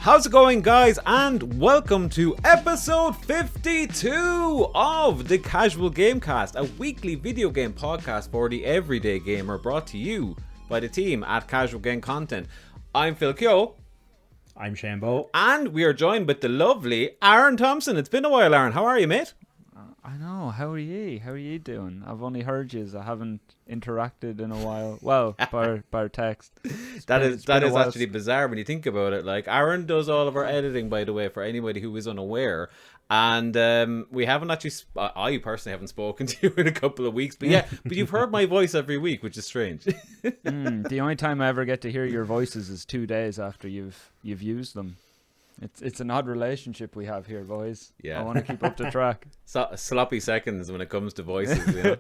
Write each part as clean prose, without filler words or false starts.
How's it going, guys? And welcome to episode 52 of the Casual Gamecast, a weekly video game podcast for the everyday gamer, brought to you by the team at Casual Game Content. I'm Phil Keogh. I'm Bowe. And we are joined with the lovely Aaron Thompson. It's been a while, Aaron. How are you, mate? I know. How are you? How are you doing? I've only heard yous. I haven't interacted in a while. Well, bar text. That is actually bizarre when you think about it. Like, Aaron does all of our editing, by the way, for anybody who is unaware. And we haven't actually, I personally haven't spoken to you in a couple of weeks. But yeah, but you've heard my voice every week, which is strange. The only time I ever get to hear your voices is 2 days after you've used them. It's an odd relationship we have here, boys. Yeah. I want to keep up to track. Sloppy seconds when it comes to voices, you know.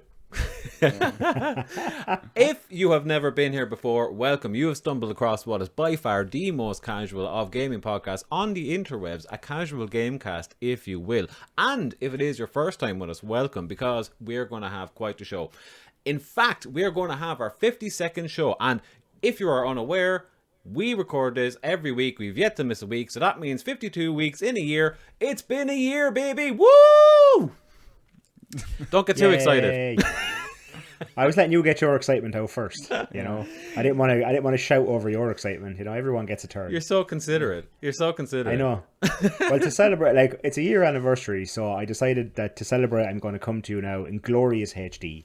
If you have never been here before, welcome. You have stumbled across what is by far the most casual of gaming podcasts on the interwebs, a casual gamecast, if you will. And if it is your first time with us, welcome, because we're going to have quite the show. In fact, we're going to have our 50-second show, and if you are unaware, we record this every week. We've yet to miss a week, so that means 52 weeks in a year. It's been a year, baby. Woo! Don't get too excited. I was letting you get your excitement out first. You know, I didn't want to shout over your excitement. You know, everyone gets a turn. You're so considerate. I know. Well, to celebrate, like, it's a year anniversary, so I decided that to celebrate, I'm going to come to you now in glorious HD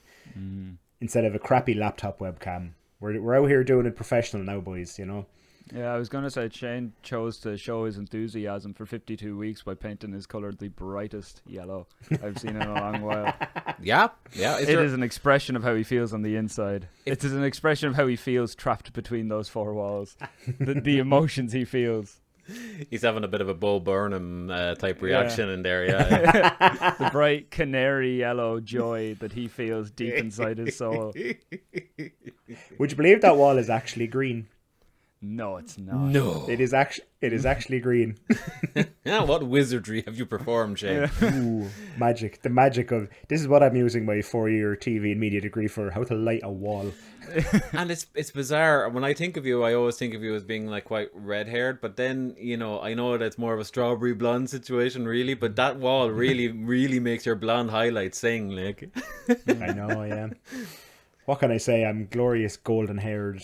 instead of a crappy laptop webcam. We're out here doing it professional now, boys, you know. Yeah, I was going to say Shane chose to show his enthusiasm for 52 weeks by painting his colour the brightest yellow I've seen in a long while. Yeah. It is an expression of how he feels on the inside. It is an expression of how he feels trapped between those four walls. The emotions he feels. He's having a bit of a Bo Burnham type reaction in there, yeah. The bright canary yellow joy that he feels deep inside his soul. Would you believe that wall is actually green? No, it's not. No. It is actually green. Yeah, what wizardry have you performed, Shane? Ooh, magic. The magic of... This is what I'm using my 4-year TV and media degree for, how to light a wall. And it's bizarre. When I think of you, I always think of you as being like quite red-haired, but then, you know, I know that it's more of a strawberry blonde situation, really, but that wall really, really makes your blonde highlights sing, like. I know, yeah. What can I say? I'm glorious golden-haired...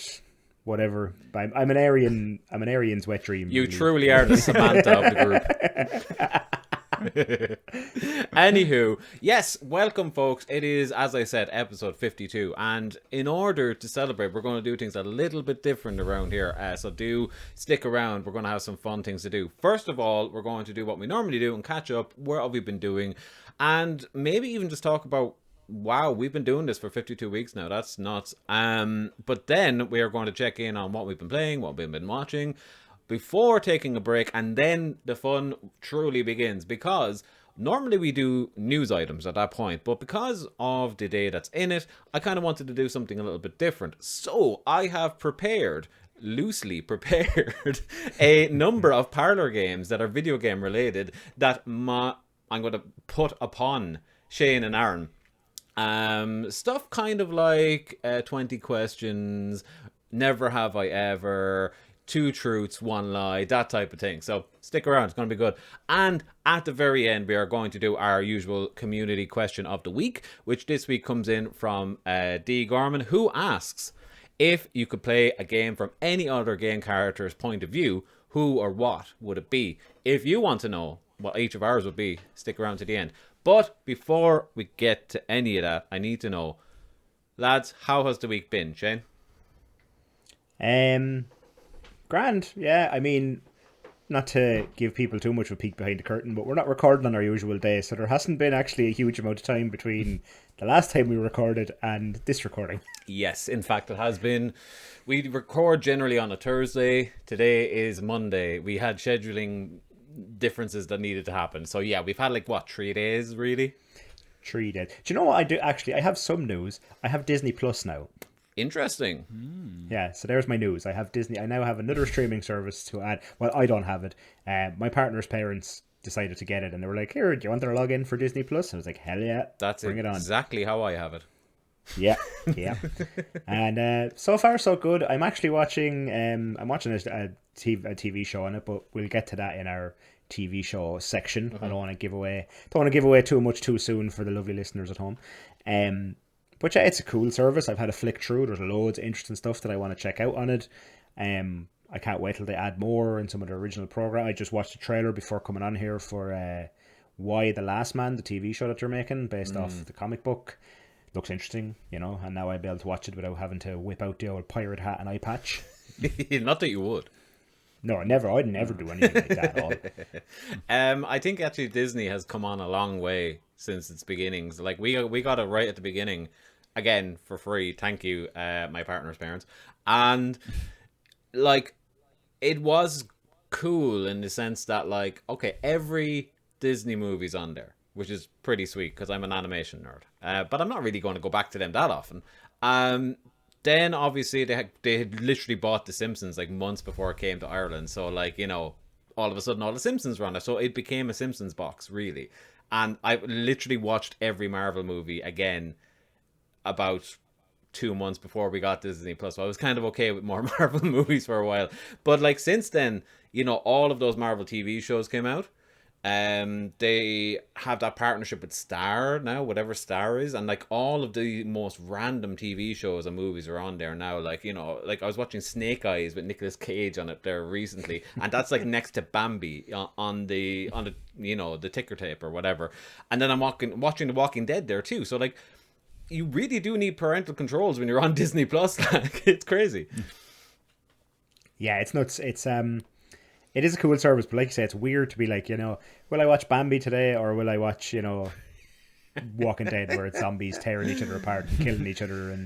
whatever. I'm an Aryan's wet dream. You truly are the Samantha of the group. Anywho, yes, welcome, folks. It is, as I said, episode 52, and in order to celebrate, we're going to do things a little bit different around here, so do stick around. We're going to have some fun things to do. First of all, we're going to do what we normally do and catch up. What have we been doing? And maybe even just talk about, wow, we've been doing this for 52 weeks now. That's nuts. But then we are going to check in on what we've been playing, what we've been watching, before taking a break, and then the fun truly begins, because normally we do news items at that point, but because of the day that's in it, I kind of wanted to do something a little bit different. So I have loosely prepared a number of parlor games that are video game related that I'm going to put upon Shane and Aaron. Stuff kind of like 20 questions, never have I ever, 2 truths, 1 lie, that type of thing. So stick around, it's going to be good. And at the very end, we are going to do our usual community question of the week, which this week comes in from D. Gorman, who asks, if you could play a game from any other game character's point of view, who or what would it be? If you want to know what each of ours would be, stick around to the end. But before we get to any of that, I need to know, lads, how has the week been, Shane? Grand, yeah. I mean, not to give people too much of a peek behind the curtain, but we're not recording on our usual day, so there hasn't been actually a huge amount of time between the last time we recorded and this recording. Yes, in fact, it has been. We record generally on a Thursday. Today is Monday. We had scheduling differences that needed to happen. So yeah, we've had 3 days, really? 3 days. Do you know what I do? Actually, I have some news. I have Disney Plus now. Interesting. Yeah, so there's my news. I have Disney. I now have another streaming service to add. Well, I don't have it. My partner's parents decided to get it, and they were like, "Here, do you want to log in for Disney Plus?" And I was like, "Hell yeah, bring it on." Exactly how I have it. Yeah. And so far so good. I'm actually watching. I'm watching a a TV show on it, but we'll get to that in our TV show section. Mm-hmm. I don't want to give away too much too soon for the lovely listeners at home. But yeah, it's a cool service. I've had a flick through. There's loads of interesting stuff that I want to check out on it. I can't wait till they add more in some of the original program. I just watched the trailer before coming on here for Why the Last Man, the TV show that they're making based off the comic book. Looks interesting, you know, and now I'll be able to watch it without having to whip out the old pirate hat and eye patch. Not that you would. No, never. I'd never do anything like that at all. I think actually Disney has come on a long way since its beginnings. Like we got it right at the beginning, again for free. Thank you, my partner's parents, and like it was cool in the sense that like okay, every Disney movie's on there, which is pretty sweet because I'm an animation nerd. But I'm not really going to go back to them that often. Then obviously they had literally bought The Simpsons like months before it came to Ireland. So like, you know, all of a sudden all the Simpsons were on there. So it became a Simpsons box really. And I literally watched every Marvel movie again about 2 months before we got Disney Plus. So I was kind of okay with more Marvel movies for a while. But like since then, you know, all of those Marvel TV shows came out. They have that partnership with Star now, whatever Star is, and like all of the most random TV shows and movies are on there now. Like, you know, like I was watching Snake Eyes with Nicolas Cage on it there recently, and that's like next to Bambi on the you know, the ticker tape or whatever. And then I'm watching The Walking Dead there too. So like, you really do need parental controls when you're on Disney Plus. Like, it's crazy. Yeah, it's nuts. It is a cool service, but like you say, it's weird to be like, you know, will I watch Bambi today or will I watch, you know, Walking Dead where it's zombies tearing each other apart and killing each other?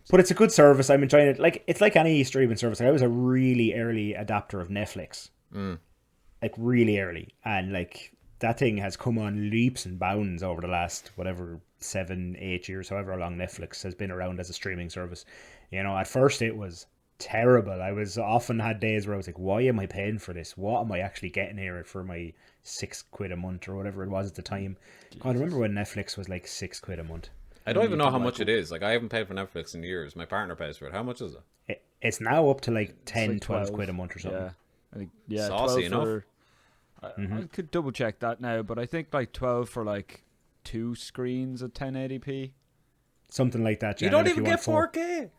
But it's a good service. I'm enjoying it. Like, it's like any streaming service. I was a really early adapter of Netflix, like really early, and like that thing has come on leaps and bounds over the last whatever 7-8 years, however long Netflix has been around as a streaming service. You know, at first it was terrible. I was often had days where I was like, why am I paying for this? What am I actually getting here for my £6 a month or whatever it was at the time? God, I remember when Netflix was like £6 a month. I don't even know how much it is. Like, I haven't paid for Netflix in years. My partner pays for it. How much is it? It's now up to like 10, like 12 quid a month or something. Yeah, I think, yeah, Saucy 12 enough. I could double check that now, but I think like 12 for like 2 screens at 1080p. Something like that. You don't even get 4K.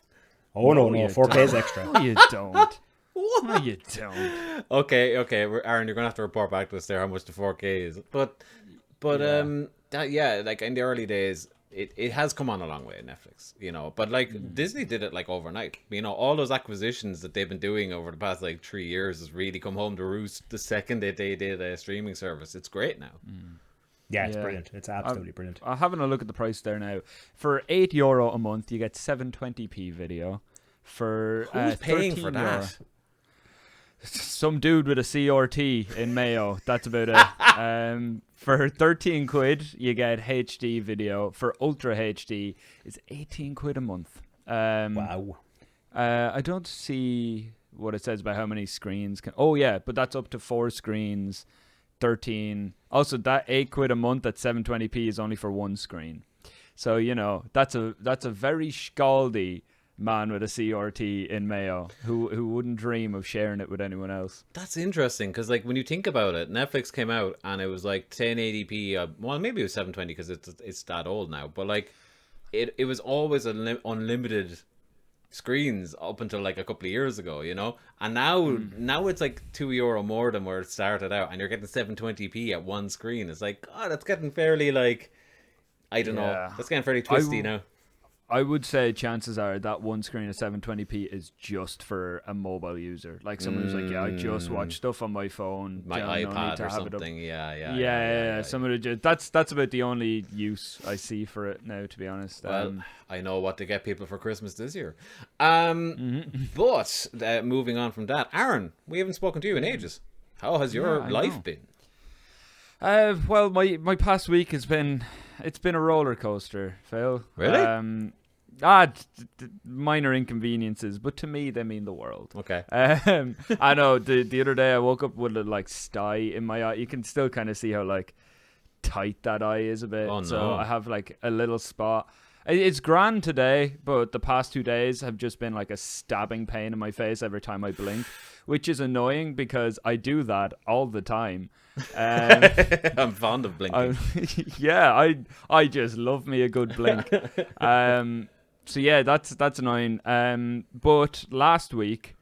Oh no, you 4K is extra. No, you don't. No, you don't. Okay, Aaron, you're gonna have to report back to us there how much the 4K is. But like in the early days, it has come on a long way in Netflix, you know. But like Disney did it like overnight. You know, all those acquisitions that they've been doing over the past like 3 years has really come home to roost the second that they did a streaming service. It's great now. Yeah, it's brilliant. It's absolutely brilliant. I'm having a look at the price there now. For €8 a month, you get 720p video. For Who's paying for that? Euro, some dude with a CRT in Mayo. That's about it. For 13 quid, you get HD video. For Ultra HD, it's 18 quid a month. Wow. I don't see what it says about how many screens. Oh yeah, but that's up to 4 screens. 13. Also, that 8 quid a month at 720p is only for 1 screen. So, you know, that's a very scaldy man with a CRT in Mayo who wouldn't dream of sharing it with anyone else. That's interesting because like when you think about it, Netflix came out and it was like 1080p. Well, maybe it was 720 because it's that old now. But like it was always unlimited screens up until like a couple of years ago, you know, and now it's like €2 more than where it started out, and you're getting 720p at 1 screen. It's like, God, that's getting fairly like, I don't know, that's getting fairly twisty now. I would say chances are that 1 screen at 720p is just for a mobile user, like someone who's like, yeah, I just watch stuff on my phone, my iPad or something. Yeah. Someone who that's about the only use I see for it now, to be honest. Well, I know what to get people for Christmas this year. But moving on from that, Aaron, we haven't spoken to you in ages. How has your life been? Well, my past week has been a roller coaster, Phil. Really? Minor inconveniences, but to me they mean the world. Okay. I know the other day I woke up with a like sty in my eye. You can still kind of see how like tight that eye is a bit. Oh, no. So I have like a little spot. It's grand today, but the past 2 days have just been like a stabbing pain in my face every time I blink, which is annoying because I do that all the time. I'm fond of blinking. Yeah, I just love me a good blink. So yeah, that's annoying. But last week,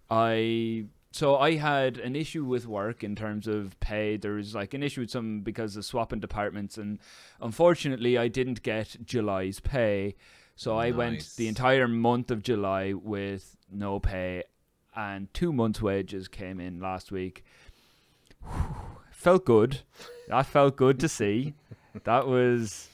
I had an issue with work in terms of pay. There was like an issue with some because of swapping departments, and unfortunately, I didn't get July's pay. So I went the entire month of July with no pay, and 2 months' wages came in last week. Felt good. That felt good to see. That was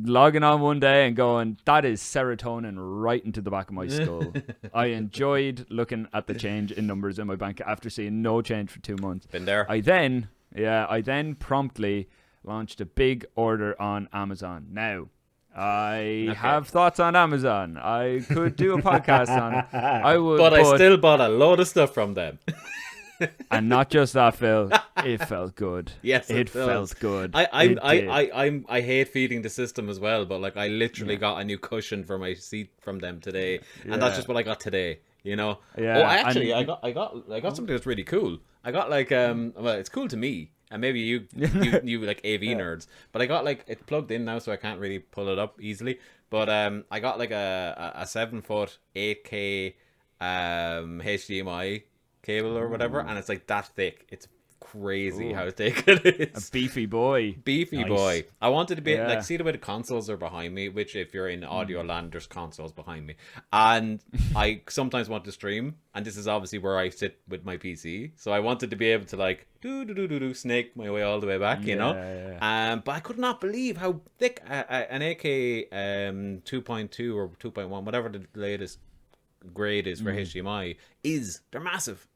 logging on one day and going, that is serotonin right into the back of my skull. I enjoyed looking at the change in numbers in my bank after seeing no change for 2 months. Been there. I then promptly launched a big order on Amazon. Now, I have thoughts on Amazon. I could do a podcast on it. I would, but I still bought a load of stuff from them. And not just that, Phil. It felt good. Yes, it felt good. I hate feeding the system as well, but like I literally got a new cushion for my seat from them today, and that's just what I got today. You know. Yeah. Oh, actually, I got something that's really cool. I got like well, it's cool to me, and maybe you like AV nerds, but I got like it's plugged in now, so I can't really pull it up easily. But I got like a 7-foot 8K HDMI cable or whatever, and it's like that thick. It's crazy how thick it is. A beefy boy. Beefy boy. I wanted to be like, see the way the consoles are behind me, which if you're in audio land, there's consoles behind me, and I sometimes want to stream, and this is obviously where I sit with my PC, so I wanted to be able to like snake my way all the way back, you know. But I could not believe how thick an AK 2.2 or 2.1, whatever the latest grade is for HDMI is. They're massive.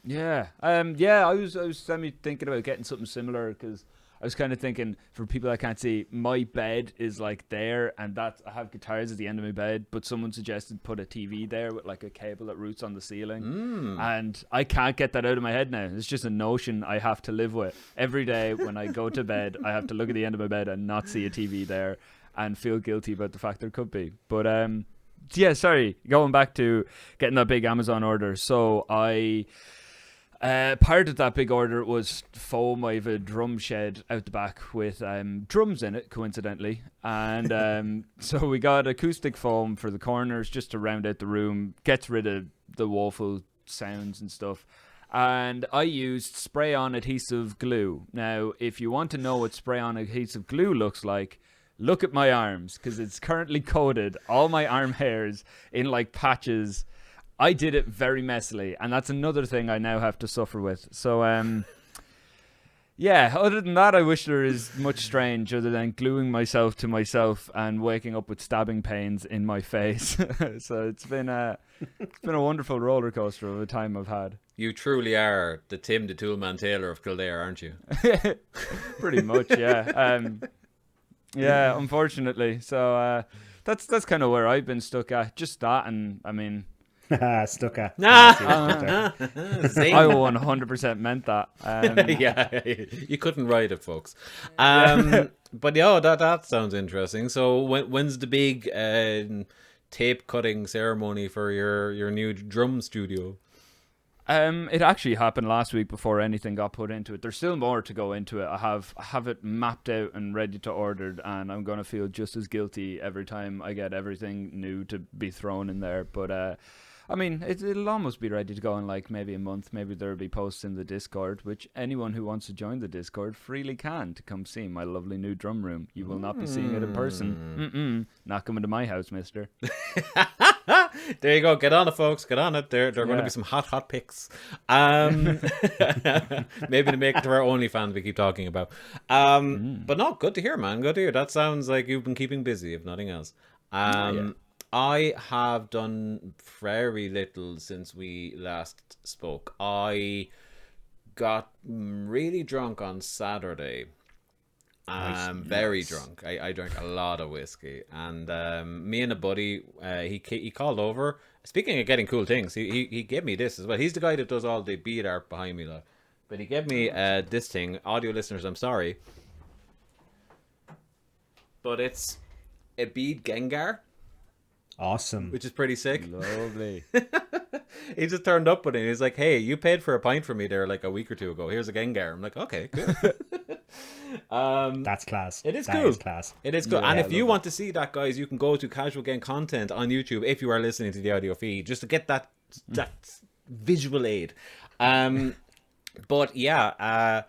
Yeah. I was thinking about getting something similar because I was kind of thinking, for people that can't see, my bed is like there, and I have guitars at the end of my bed, but someone suggested put a TV there with like a cable that roots on the ceiling, and I can't get that out of my head now. It's just a notion I have to live with. Every day when I go to bed, I have to look at the end of my bed and not see a TV there and feel guilty about the fact there could be. But yeah, sorry, going back to getting that big Amazon order. So I part of that big order was foam. I have a drum shed out the back with drums in it, coincidentally, and so we got acoustic foam for the corners just to round out the room, gets rid of the woeful sounds and stuff. And I used spray-on adhesive glue. Now, if you want to know what spray-on adhesive glue looks like, look at my arms, because it's currently coated, all my arm hairs, in like patches. I did it very messily, and that's another thing I now have to suffer with. So, yeah, other than that, I wish there is much strange other than gluing myself to myself and waking up with stabbing pains in my face. So it's been a wonderful roller coaster of a time I've had. You truly are the Tim the Toolman Taylor of Kildare, aren't you? Pretty much, yeah. Yeah, unfortunately. So that's kind of where I've been stuck at. Just that, and I mean, stuck at. I 100% meant that. Yeah, you couldn't write it, folks. But yeah, that sounds interesting. So when's the big tape cutting ceremony for your new drum studio? It actually happened last week before anything got put into it. There's still more to go into it. I have it mapped out and ready to order, and I'm gonna feel just as guilty every time I get everything new to be thrown in there. But I mean, it'll almost be ready to go in like maybe a month. Maybe there'll be posts in the Discord, which anyone who wants to join the Discord freely can, to come see my lovely new drum room. You will not be seeing it in person. Not coming to my house, mister. There you go. Get on it, folks. Get on it. There are going to be some hot pics. Maybe to make it to our OnlyFans we keep talking about. But no, good to hear, man. Good to hear. That sounds like you've been keeping busy, if nothing else. I have done very little since we last spoke. I got really drunk on Saturday. Very drunk. I drank a lot of whiskey, and me and a buddy, he called over. Speaking of getting cool things, he gave me this as well. He's the guy that does all the bead art behind me, like. But he gave me this thing. Audio listeners, I'm sorry, but it's it beat Gengar, Awesome. which is pretty sick. Lovely. He just turned up with it. He's like, "Hey, you paid for a pint for me there like a week or two ago. Here's a Gengar." I'm like, "Okay, good." That's class. It is That cool. is class. It is good. Yeah, And I if you love want to see that, guys, you can go to Casual Game Content on YouTube if you are listening to the audio feed, just to get that visual aid. But yeah,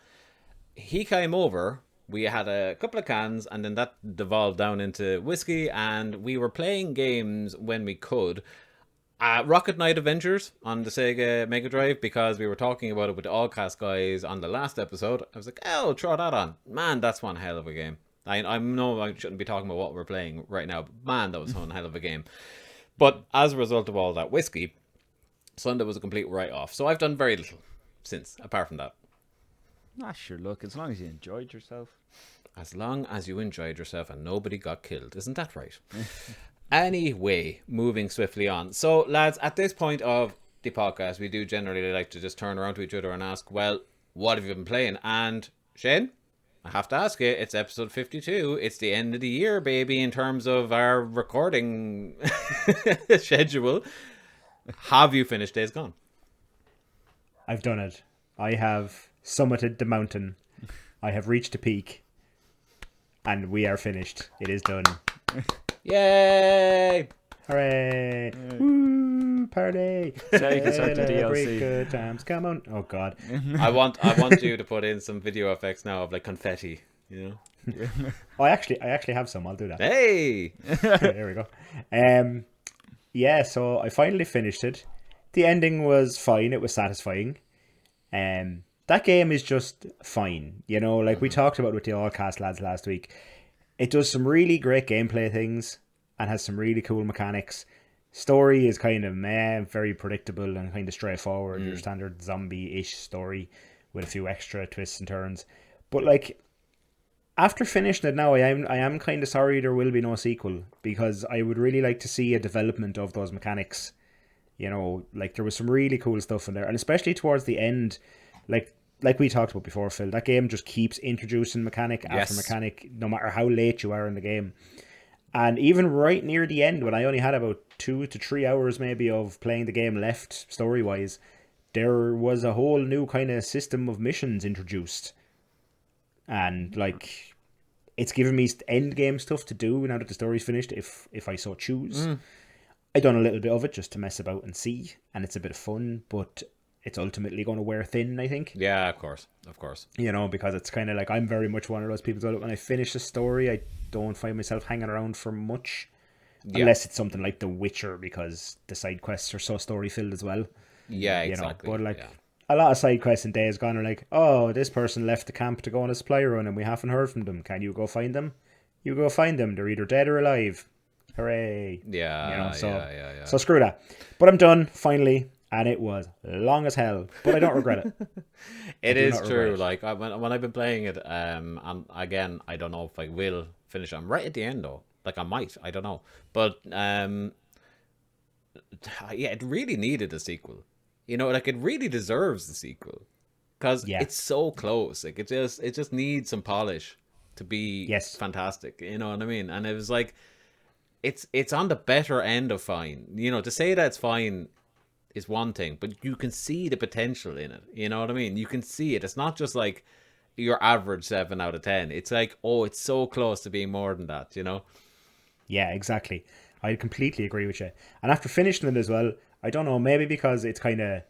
he came over. We had a couple of cans, and then that devolved down into whiskey, and we were playing games when we could. Rocket Knight Adventures on the Sega Mega Drive, because we were talking about it with the Allcast guys on the last episode. I was like, oh, throw that on. Man, that's one hell of a game. I know I shouldn't be talking about what we're playing right now, but man, that was one hell of a game. But as a result of all that whiskey, Sunday was a complete write-off. So I've done very little since, apart from that. Ah, sure, look, as long as you enjoyed yourself. As long as you enjoyed yourself and nobody got killed. Isn't that right? Anyway, moving swiftly on. So, lads, at this point of the podcast, we do generally like to just turn around to each other and ask, well, what have you been playing? And, Shane, I have to ask you, it's episode 52. It's the end of the year, baby, in terms of our recording schedule. Have you finished Days Gone? I've done it. I have summited the mountain. I have reached the peak. And we are finished. It is done. Yay! Hooray! Woo! Party! Take us out to Celebrate DLC. good times. Come on. Oh, God. I want you to put in some video effects now of like confetti, you know? Oh, I actually have some. I'll do that. Hey! There we go. Yeah, so I finally finished it. The ending was fine. It was satisfying. That game is just fine. You know, like we talked about with the Allcast lads last week. It does some really great gameplay things and has some really cool mechanics. Story is kind of very predictable and kind of straightforward. Your standard zombie-ish story with a few extra twists and turns. But like, after finishing it now, I am kind of sorry there will be no sequel, because I would really like to see a development of those mechanics. You know, like there was some really cool stuff in there, and especially towards the end, like we talked about before, Phil, that game just keeps introducing mechanic after mechanic, no matter how late you are in the game. And even right near the end, when I only had about 2 to 3 hours maybe of playing the game left story-wise, there was a whole new kind of system of missions introduced. And like, it's given me end game stuff to do now that the story's finished, if I so choose. I done a little bit of it just to mess about and see, and it's a bit of fun, but it's ultimately going to wear thin, I think. Yeah, of course. You know, because it's kind of like, I'm very much one of those people that when I finish a story, I don't find myself hanging around for much. Yeah. Unless it's something like The Witcher, because the side quests are so story-filled as well. Yeah, exactly. You know? But like, a lot of side quests in Days Gone are like, oh, this person left the camp to go on a supply run and we haven't heard from them. Can you go find them? You go find them. They're either dead or alive. Hooray. Yeah, you know, yeah. So screw that. But I'm done, finally. And it was long as hell, but I don't regret it. It is true. Like when I've been playing it, and again, I don't know if I will finish it. I'm right at the end though. Like I might, I don't know. But yeah, it really needed a sequel. You know, like it really deserves the sequel because it's so close. Like it just needs some polish to be fantastic. You know what I mean? And it was like, it's on the better end of fine. You know, to say that it's fine is one thing, but you can see the potential in it. You know what I mean? You can see it. It's not just like your average 7 out of 10. It's like, oh, it's so close to being more than that, you know? Yeah, exactly. I completely agree with you. And after finishing it as well, I don't know, maybe because it's kind of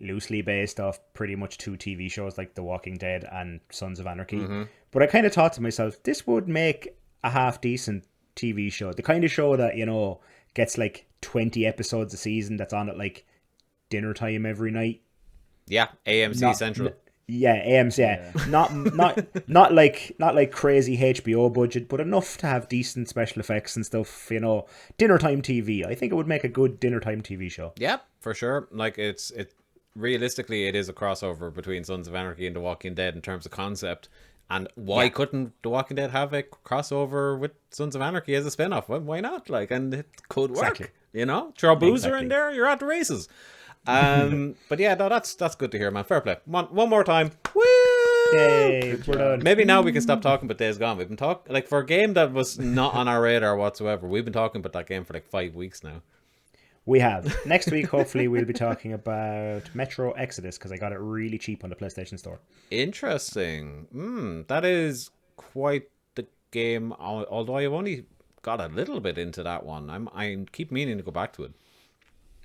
loosely based off pretty much 2 TV shows like The Walking Dead and Sons of Anarchy. But I kind of thought to myself, this would make a half decent TV show. The kind of show that, you know, gets like 20 episodes a season, that's on at like dinner time every night. Yeah, AMC Central. Yeah, AMC. Yeah. Not like crazy HBO budget, but enough to have decent special effects and stuff. You know, dinner time TV. I think it would make a good dinner time TV show. Yeah, for sure. Like realistically, it is a crossover between Sons of Anarchy and The Walking Dead in terms of concept. And why couldn't The Walking Dead have a crossover with Sons of Anarchy as a spin-off? Well, why not? Like, and it could work. Exactly. You know, throw Boozer in there, you're at the races. But yeah, no, that's good to hear, man. Fair play. One more time. Woo! Yay, we're done. Maybe now we can stop talking about Days Gone. We've been talking, like, for a game that was not on our radar whatsoever, we've been talking about that game for like 5 weeks now. We have. Next week, hopefully, we'll be talking about Metro Exodus, because I got it really cheap on the PlayStation Store. Interesting. That is quite the game, although I've only got a little bit into that one. I keep meaning to go back to it.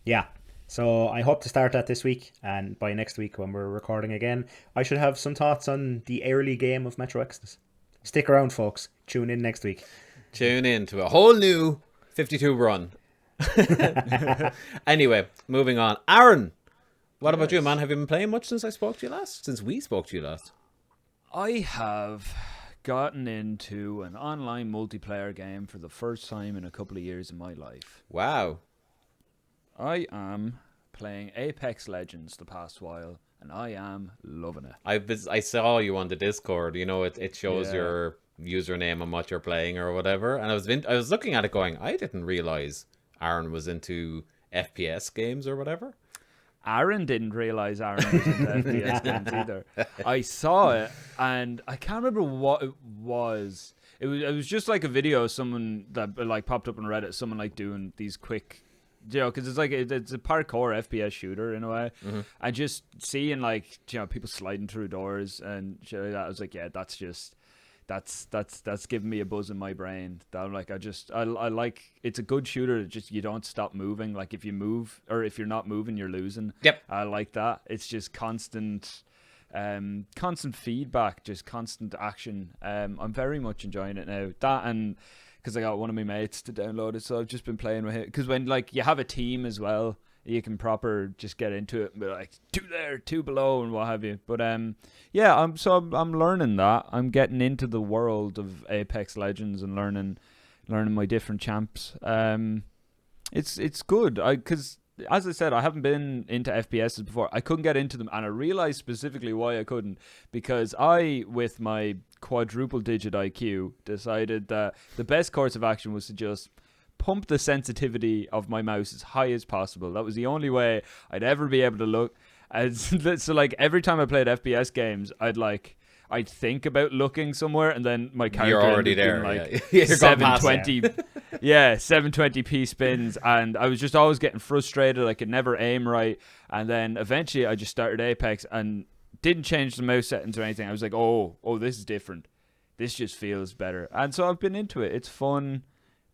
Yeah. So I hope to start that this week, and by next week when we're recording again, I should have some thoughts on the early game of Metro Exodus. Stick around, folks. Tune in next week. Tune in to a whole new 52 run. Anyway, moving on. Aaron, what about you, man? Have you been playing much since I spoke to you last? Since we spoke to you last? I have gotten into an online multiplayer game for the first time in a couple of years in my life. Wow. I am playing Apex Legends the past while, and I am loving it. I saw you on the Discord. You know, it shows your username and what you're playing or whatever. And I was looking at it going, I didn't realize Aaron was into FPS games or whatever. Aaron didn't realize Aaron was into FPS games either. I saw it, and I can't remember what it was. It was just like a video of someone that like popped up on Reddit. Someone like doing these quick, because it's like it's a parkour FPS shooter in a way. Mm-hmm. And just seeing like people sliding through doors and shit like that. I was like, yeah, that's just. That's giving me a buzz in my brain. That I'm like, I like, it's a good shooter. Just you don't stop moving. Like if you move or if you're not moving, you're losing. Yep. I like that. It's just constant feedback, just constant action. I'm very much enjoying it now. That, and because I got one of my mates to download it, so I've just been playing with it. Because when like you have a team as well, you can proper just get into it and be like 2 there, 2 below, and what have you. But yeah, I'm learning that. I'm getting into the world of Apex Legends and learning my different champs. It's good. Because as I said, I haven't been into FPSs before. I couldn't get into them, and I realized specifically why I couldn't, because I, with my quadruple digit IQ, decided that the best course of action was to just pump the sensitivity of my mouse as high as possible. That was the only way I'd ever be able to look. So like every time I played FPS games, I'd think about looking somewhere, and then my character you're already there. Like You're 720, 720p spins, and I was just always getting frustrated. I could never aim right, and then eventually I just started Apex and didn't change the mouse settings or anything. I was like, oh, this is different. This just feels better, and so I've been into it. It's fun.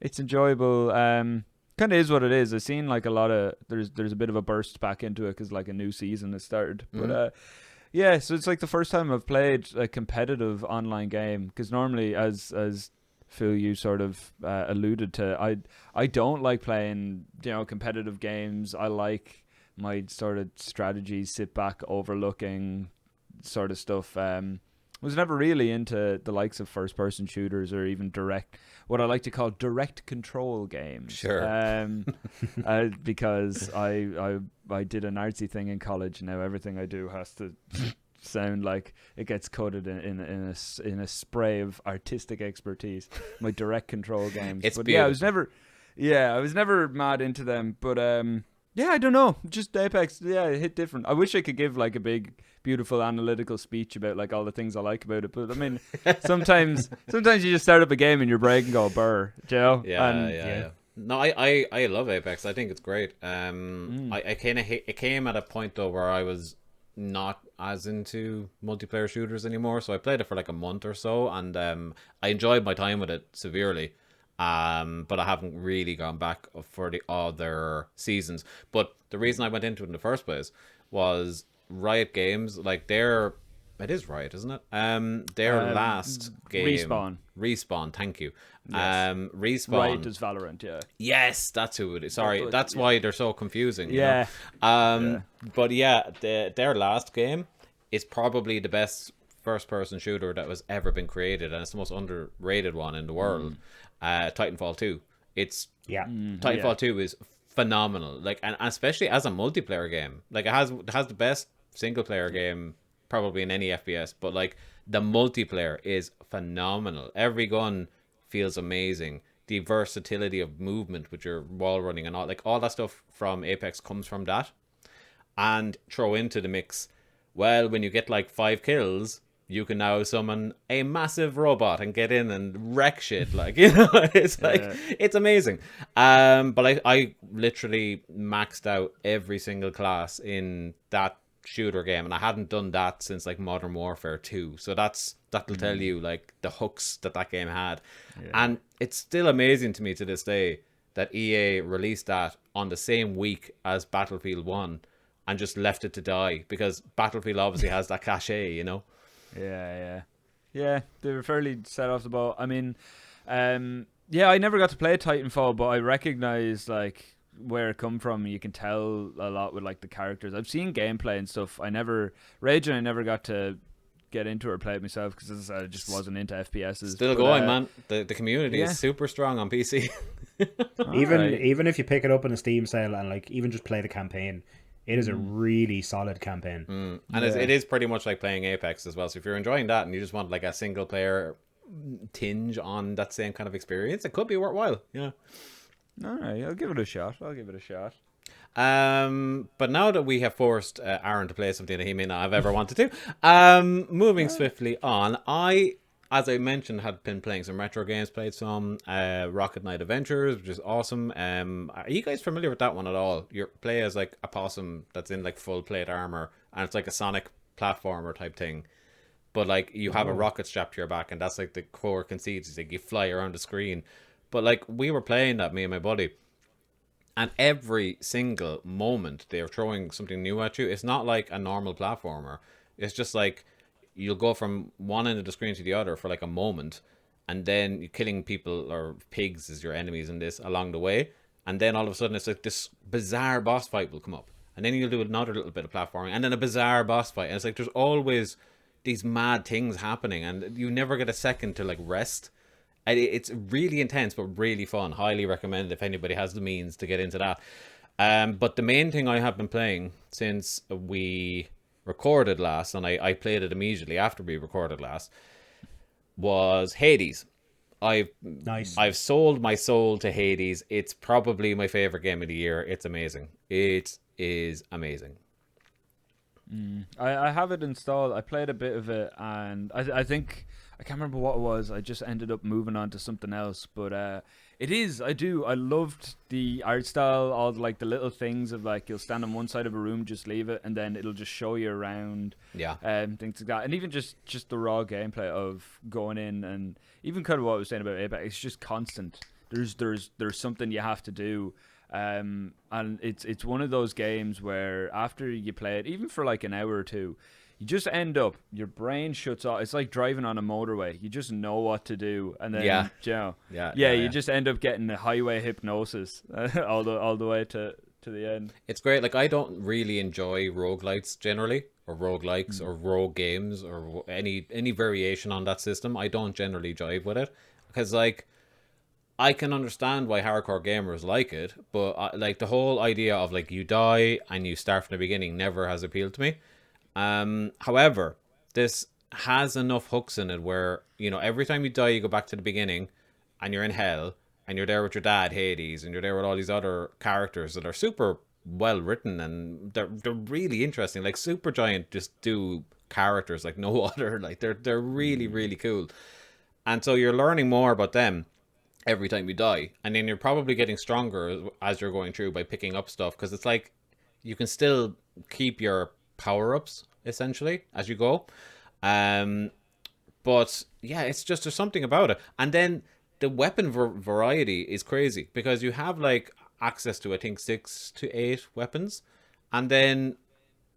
It's enjoyable. Kind of is what it is. I've seen like a lot of there's a bit of a burst back into it because like a new season has started. Mm-hmm. But yeah, so it's like the first time I've played a competitive online game, because normally, as Phil, you sort of alluded to, I don't like playing competitive games. I like my sort of strategy, sit back, overlooking sort of stuff. Was never really into the likes of first-person shooters or even what I like to call direct control games. Sure. Because I did an artsy thing in college. Now everything I do has to sound like it gets coated in a spray of artistic expertise. My direct control games. It's but beautiful. I was never mad into them. But yeah, I don't know. Just Apex, yeah, it hit different. I wish I could give like a big, beautiful analytical speech about like all the things I like about it. But I mean, sometimes you just start up a game and your brain can go burr, Joe. Yeah. No, I love Apex. I think it's great. I kind of it came at a point though where I was not as into multiplayer shooters anymore. So I played it for like a month or so, and I enjoyed my time with it severely. But I haven't really gone back for the other seasons. But the reason I went into it in the first place was Riot Games. Like it is Riot, isn't it? Their last game, Respawn. Thank you. Yes. Respawn. Riot is Valorant. Yeah. Yes, that's who it is. Sorry, that's why they're so confusing. Yeah. But yeah, their last game is probably the best first-person shooter that has ever been created, and it's the most underrated one in the world. Titanfall 2. Titanfall 2 is phenomenal. Like, and especially as a multiplayer game. Like, it has the best single-player game probably in any FPS, but like the multiplayer is phenomenal. Every gun feels amazing. The versatility of movement with your wall running and all that stuff from Apex comes from that. And throw into the mix, well, when you get like 5 kills, you can now summon a massive robot and get in and wreck shit. Like, you know, it's like, it's amazing. But I literally maxed out every single class in that shooter game, and I hadn't done that since like Modern Warfare 2. So that'll tell you like the hooks that game had. And it's still amazing to me to this day that EA released that on the same week as Battlefield 1 and just left it to die, because Battlefield obviously has that cachet, you know. Yeah, they were fairly set off the boat. I mean, yeah, I never got to play Titanfall, but I recognize like where it come from. You can tell a lot with like the characters. I've seen gameplay and stuff. I never got to get into it or play it myself because I just wasn't into FPSs. Still going, man. The community is super strong on PC. Even if you pick it up in a Steam sale and like even just play the campaign, it is a really solid campaign. And it is pretty much like playing Apex as well. So if you're enjoying that and you just want like a single player tinge on that same kind of experience, it could be worthwhile. Yeah. All right, I'll give it a shot. But now that we have forced Aaron to play something that he may not have ever wanted to, moving swiftly on, as I mentioned, had been playing some retro games, played some Rocket Knight Adventures, which is awesome. Are you guys familiar with that one at all? You play as like a possum that's in like full plate armor, and it's like a Sonic platformer type thing. But like you have a rocket strapped to your back, and that's like the core conceit, is like you fly around the screen. But like we were playing that, me and my buddy, and every single moment they're throwing something new at you. It's not like a normal platformer. It's just like you'll go from one end of the screen to the other for like a moment, and then you're killing people or pigs as your enemies in this along the way. And then all of a sudden it's like this bizarre boss fight will come up. And then you'll do another little bit of platforming, and then a bizarre boss fight. And it's like there's always these mad things happening, and you never get a second to like rest. And it's really intense, but really fun. Highly recommended if anybody has the means to get into that. But the main thing I have been playing since we recorded last, and I played it immediately after we recorded last, was Hades. I've sold my soul to Hades. It's probably my favorite game of the year. It's amazing. It is amazing. I have it installed. I played a bit of it, and I think I can't remember what it was. I just ended up moving on to something else, but I loved the art style, all like the little things of like you'll stand on one side of a room, just leave it, and then it'll just show you around, things like that. And even just the raw gameplay of going in, and even kind of what I was saying about Apex, it's just constant. There's something you have to do. And it's one of those games where after you play it, even for like an hour or two, you just end up, your brain shuts off. It's like driving on a motorway. You just know what to do, and then you just end up getting the highway hypnosis all the way to the end. It's great. Like I don't really enjoy roguelites generally, or roguelikes, or rogue games, or any variation on that system. I don't generally jive with it, because like I can understand why hardcore gamers like it, but like the whole idea of like you die and you start from the beginning never has appealed to me. However, this has enough hooks in it where, you know, every time you die, you go back to the beginning and you're in hell, and you're there with your dad, Hades, and you're there with all these other characters that are super well written, and they're really interesting. Like Supergiant just do characters like no other. Like they're really, really cool. And so you're learning more about them every time you die, and then you're probably getting stronger as you're going through by picking up stuff, because it's like you can still keep your power-ups essentially as you go, but yeah, it's just, there's something about it. And then the weapon variety is crazy, because you have like access to I think 6 to 8 weapons, and then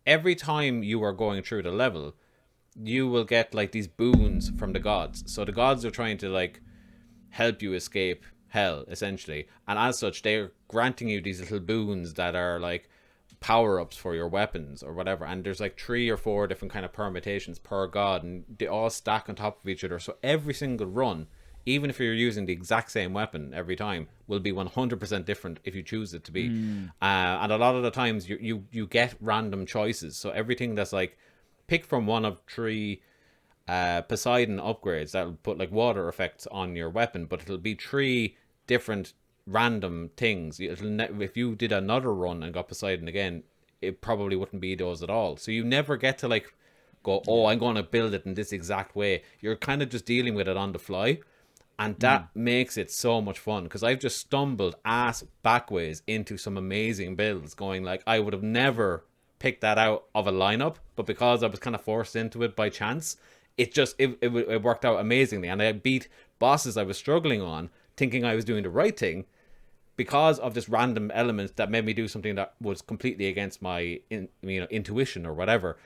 every time you are going through the level you will get like these boons from the gods. So the gods are trying to like help you escape hell essentially, and as such they're granting you these little boons that are like power-ups for your weapons or whatever, and there's like 3 or 4 different kind of permutations per god, and they all stack on top of each other. So every single run, even if you're using the exact same weapon every time, will be 100% different if you choose it to be. And a lot of the times you get random choices. So everything that's like pick from one of 3 Poseidon upgrades that will put like water effects on your weapon, but it'll be 3 different random things. If you did another run and got Poseidon again, it probably wouldn't be those at all. So you never get to like go, oh, I'm going to build it in this exact way. You're kind of just dealing with it on the fly. And that makes it so much fun, because I've just stumbled ass backways into some amazing builds going like, I would have never picked that out of a lineup, but because I was kind of forced into it by chance, it worked out amazingly. And I beat bosses I was struggling on, thinking I was doing the right thing, because of just random elements that made me do something that was completely against my intuition or whatever.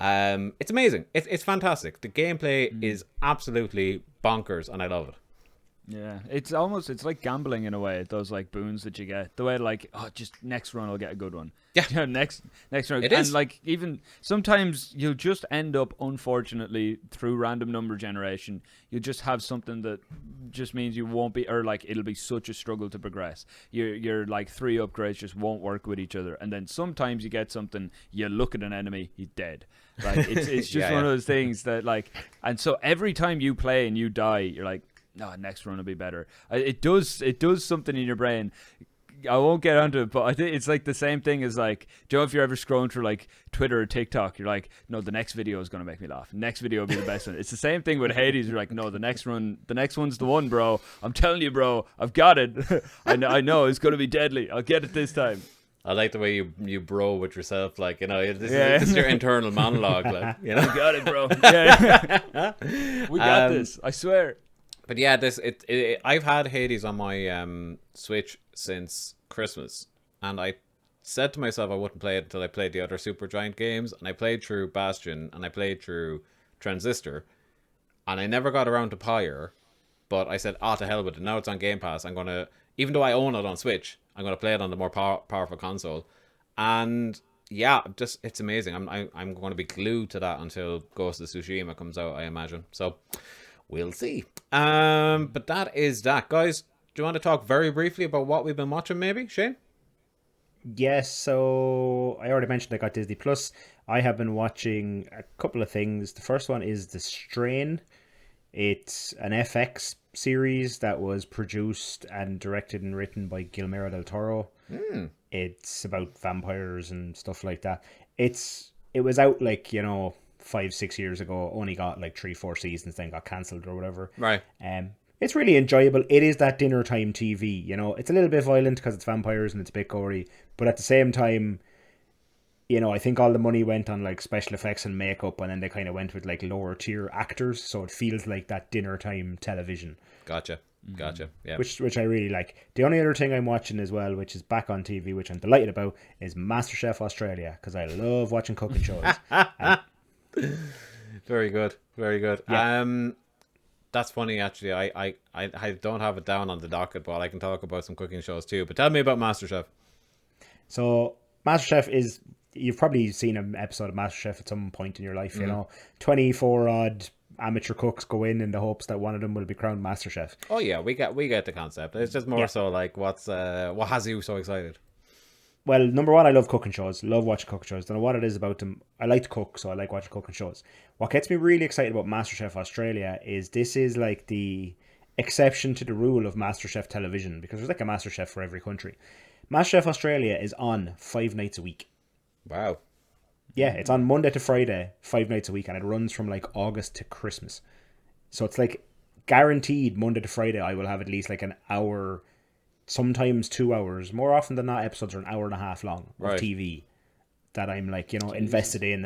It's amazing. It's fantastic. The gameplay is absolutely bonkers, and I love it. Yeah, it's like gambling in a way. Those like boons that you get, the way like, oh, just next run I'll get a good one. Yeah, next run. It is. And like, even sometimes you'll just end up, unfortunately, through random number generation, you'll just have something that just means you won't be, or like it'll be such a struggle to progress. Your like 3 upgrades just won't work with each other, and then sometimes you get something, you look at an enemy, he's dead. Like it's just one of those things that like, and so every time you play and you die, you're like, no, next run will be better. It does something in your brain. I won't get onto it, but I think it's like the same thing as like, do you know if you're ever scrolling through like Twitter or TikTok, you're like, no, the next video is going to make me laugh. Next video will be the best one. It's the same thing with Hades. You're like, no, the next one's the one, bro. I'm telling you, bro, I've got it. I know it's going to be deadly. I'll get it this time. I like the way you bro with yourself, like, this is your internal monologue, like, I got it, bro. Yeah. We got this. I swear. But yeah, I've had Hades on my Switch since Christmas, and I said to myself I wouldn't play it until I played the other Supergiant games, and I played through Bastion, and I played through Transistor, and I never got around to Pyre, but I said, to hell with it. Now it's on Game Pass. I'm going to, even though I own it on Switch, I'm going to play it on the more powerful console. And yeah, it's amazing. I'm going to be glued to that until Ghost of Tsushima comes out, I imagine. So we'll see. But that is that. Guys, do you want to talk very briefly about what we've been watching, maybe, Shane? Yes, so I already mentioned I got Disney Plus. I have been watching a couple of things. The first one is The Strain. It's an FX series that was produced and directed and written by Guillermo del Toro. It's about vampires and stuff like that. It was out 5-6 years ago. Only got 3-4 seasons, then got cancelled or whatever. Right. It's really enjoyable. It is that dinner time TV. It's a little bit violent because it's vampires and it's a bit gory, but at the same time, I think all the money went on special effects and makeup, and then they kind of went with lower tier actors, so it feels like that dinner time television. Gotcha. Yeah. Which I really like. The only other thing I'm watching as well, which is back on TV, which I'm delighted about, is MasterChef Australia, because I love watching cooking shows. Very good. Yeah. That's funny, actually. I don't have it down on the docket, but I can talk about some cooking shows too. But tell me about MasterChef. So MasterChef is, you've probably seen an episode of MasterChef at some point in your life. 24 odd amateur cooks go in the hopes that one of them will be crowned MasterChef. Oh yeah, we get the concept. It's just more so what has you so excited? Well, number one, I love cooking shows. Love watching cooking shows. Don't know what it is about them. I like to cook, so I like watching cooking shows. What gets me really excited about MasterChef Australia is this is the exception to the rule of MasterChef television, because there's a MasterChef for every country. MasterChef Australia is on 5 nights a week. Wow. Yeah, it's on Monday to Friday, 5 nights a week, and it runs from August to Christmas. So it's guaranteed Monday to Friday I will have at least an hour, sometimes 2 hours. More often than not, episodes are an hour and a half long of TV that I'm invested in,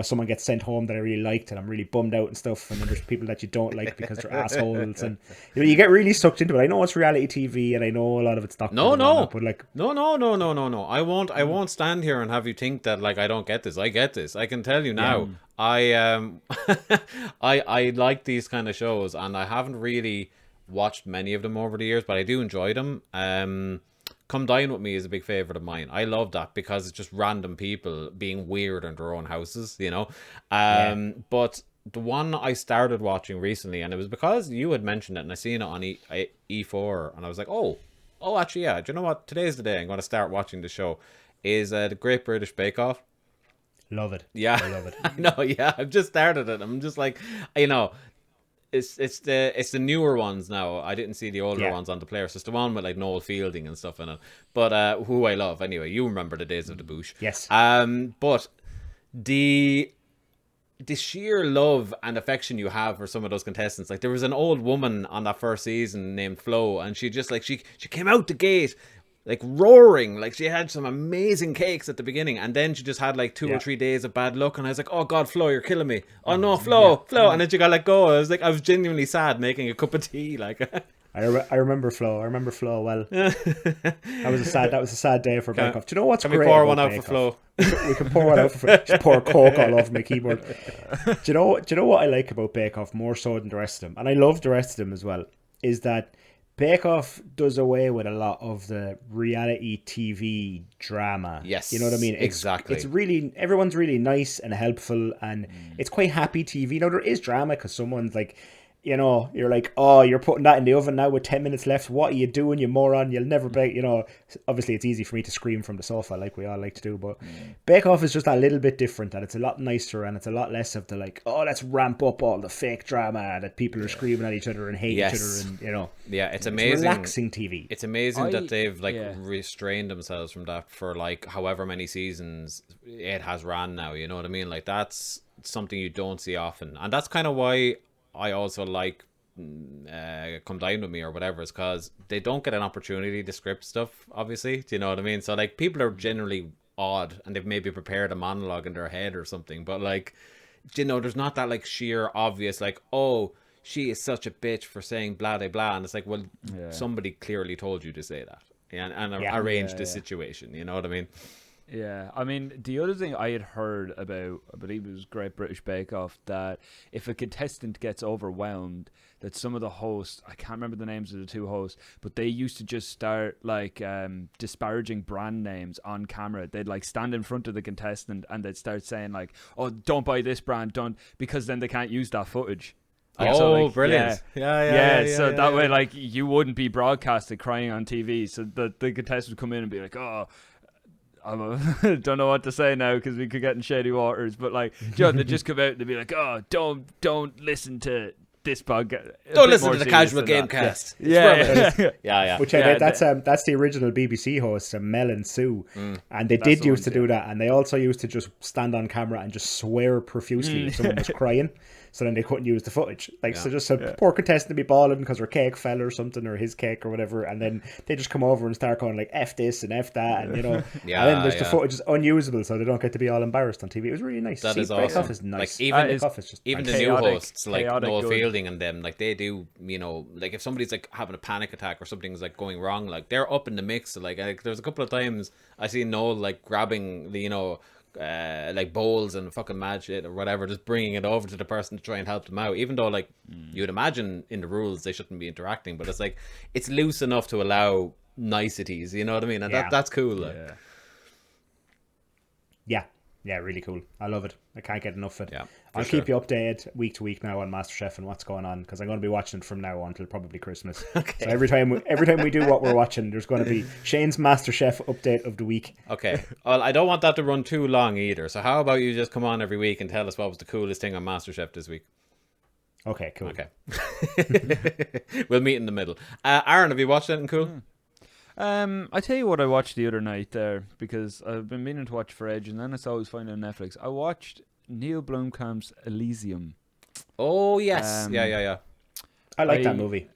someone gets sent home that I really liked and I'm really bummed out and stuff, and then there's people that you don't like because they're assholes, and you get really sucked into it. I know it's reality TV and I know a lot of it's not No. but No. I won't stand here and have you think that I don't get this. I get this. I can tell you now. Yeah. I like these kind of shows, and I haven't really watched many of them over the years, but I do enjoy them. Come Dine With Me is a big favorite of mine. I love that because it's just random people being weird in their own houses, But the one I started watching recently, and it was because you had mentioned it and I seen it on E4, and I was like, oh, actually, yeah, do you know what? Today's the day I'm going to start watching the show, is the Great British Bake Off. Love it. Yeah. I love it. I know, yeah. I've just started it. I'm just it's the newer ones now. I didn't see the older ones on the player. So it's the one with Noel Fielding and stuff in it. But who I love anyway. You remember the days of the bush. Yes. But the the sheer love and affection you have for some of those contestants. Like there was an old woman on that first season named Flo, and she just like she came out the gate like roaring, like she had some amazing cakes at the beginning, and then she just had like 2 or 3 days of bad luck, and I was like, oh god, Flo, you're killing me. Oh no, Flo, and then she got let go. I was genuinely sad making a cup of tea. Like I remember Flo. I remember Flo well. That was a sad day for Bake Off. Do you know what's can great? we pour about one out Bake for Flo? We can pour one out for Flo. Just pour Coke all over my keyboard. Do you know what I like about Bake Off more so than the rest of them? And I love the rest of them as well. Is that Bake Off does away with a lot of the reality TV drama. Yes, you know what I mean. Exactly. It's really, everyone's really nice and helpful, and it's quite happy TV. Now there is drama because someone's like, you know, you're like, oh, you're putting that in the oven now with 10 minutes left. What are you doing, you moron? You'll never bake. You know, obviously it's easy for me to scream from the sofa like we all like to do, but Bake Off is just a little bit different, and it's a lot nicer, and it's a lot less of the like, oh, let's ramp up all the fake drama that people are screaming at each other and hate each other, and you know. Yeah, it's amazing. It's relaxing TV. It's amazing that they've like restrained themselves from that for like however many seasons it has ran now. You know what I mean? Like that's something you don't see often, and that's kind of why I also like Come Dine With Me or whatever, is because they don't get an opportunity to script stuff, obviously. Do you know what I mean? So like people are generally odd, and they've maybe prepared a monologue in their head or something, but like, you know, there's not that like sheer obvious like, oh, she is such a bitch for saying blah blah blah, and it's like, well, somebody clearly told you to say that and arranged the situation. You know what I mean? Yeah, I mean, the other thing I had heard about, I believe it was Great British Bake Off, that if a contestant gets overwhelmed, that some of the hosts, I can't remember the names of the two hosts, but they used to just start like disparaging brand names on camera. They'd like stand in front of the contestant and they'd start saying like, oh, don't buy this brand, don't, because then they can't use that footage. Like, like, brilliant. Yeah, so that way, like, you wouldn't be broadcasted crying on TV. So the contestant would come in and be like, oh, I don't know what to say now because we could get in shady waters. But, like, they just come out and they'd be like, oh, don't listen to this podcast. Don't listen to the Casual Gamecast. Yeah. Which that's the original BBC hosts, Mel and Sue, and they did used to do that, and they also used to just stand on camera and just swear profusely if someone was crying. So then they couldn't use the footage. Like, so just a poor contestant to be bawling because her cake fell or something, or his cake or whatever, and then they just come over and start going like F this and F that, and you know, and then there's the footage is unusable, so they don't get to be all embarrassed on TV. It was really nice. That is awesome. Bake Off is nice. Like, even the new hosts, like Noel good. Fielding and them, like they do, you know, like if somebody's like having a panic attack or something's like going wrong, like they're up in the mix. So, like there's a couple of times I see Noel like grabbing the, you know, like bowls and fucking mad shit or whatever, just bringing it over to the person to try and help them out, even though like you'd imagine in the rules they shouldn't be interacting, but it's like it's loose enough to allow niceties, you know what I mean? And that's cool. Like. Yeah, really cool. I love it. I can't get enough of it. I'll sure. keep you updated week to week now on MasterChef and what's going on, because I'm going to be watching it from now on until probably Christmas. Okay. So every time we do what we're watching, there's going to be Shane's MasterChef update of the week. Okay. Well, I don't want that to run too long either. So how about you just come on every week and tell us what was the coolest thing on MasterChef this week? Okay, cool. Okay. We'll meet in the middle. Aaron, have you watched anything cool? I tell you what I watched the other night there, because I've been meaning to watch for ages, and then I saw it was finding on Netflix. I watched Neil Blomkamp's Elysium. Oh yes, yeah. I like that movie.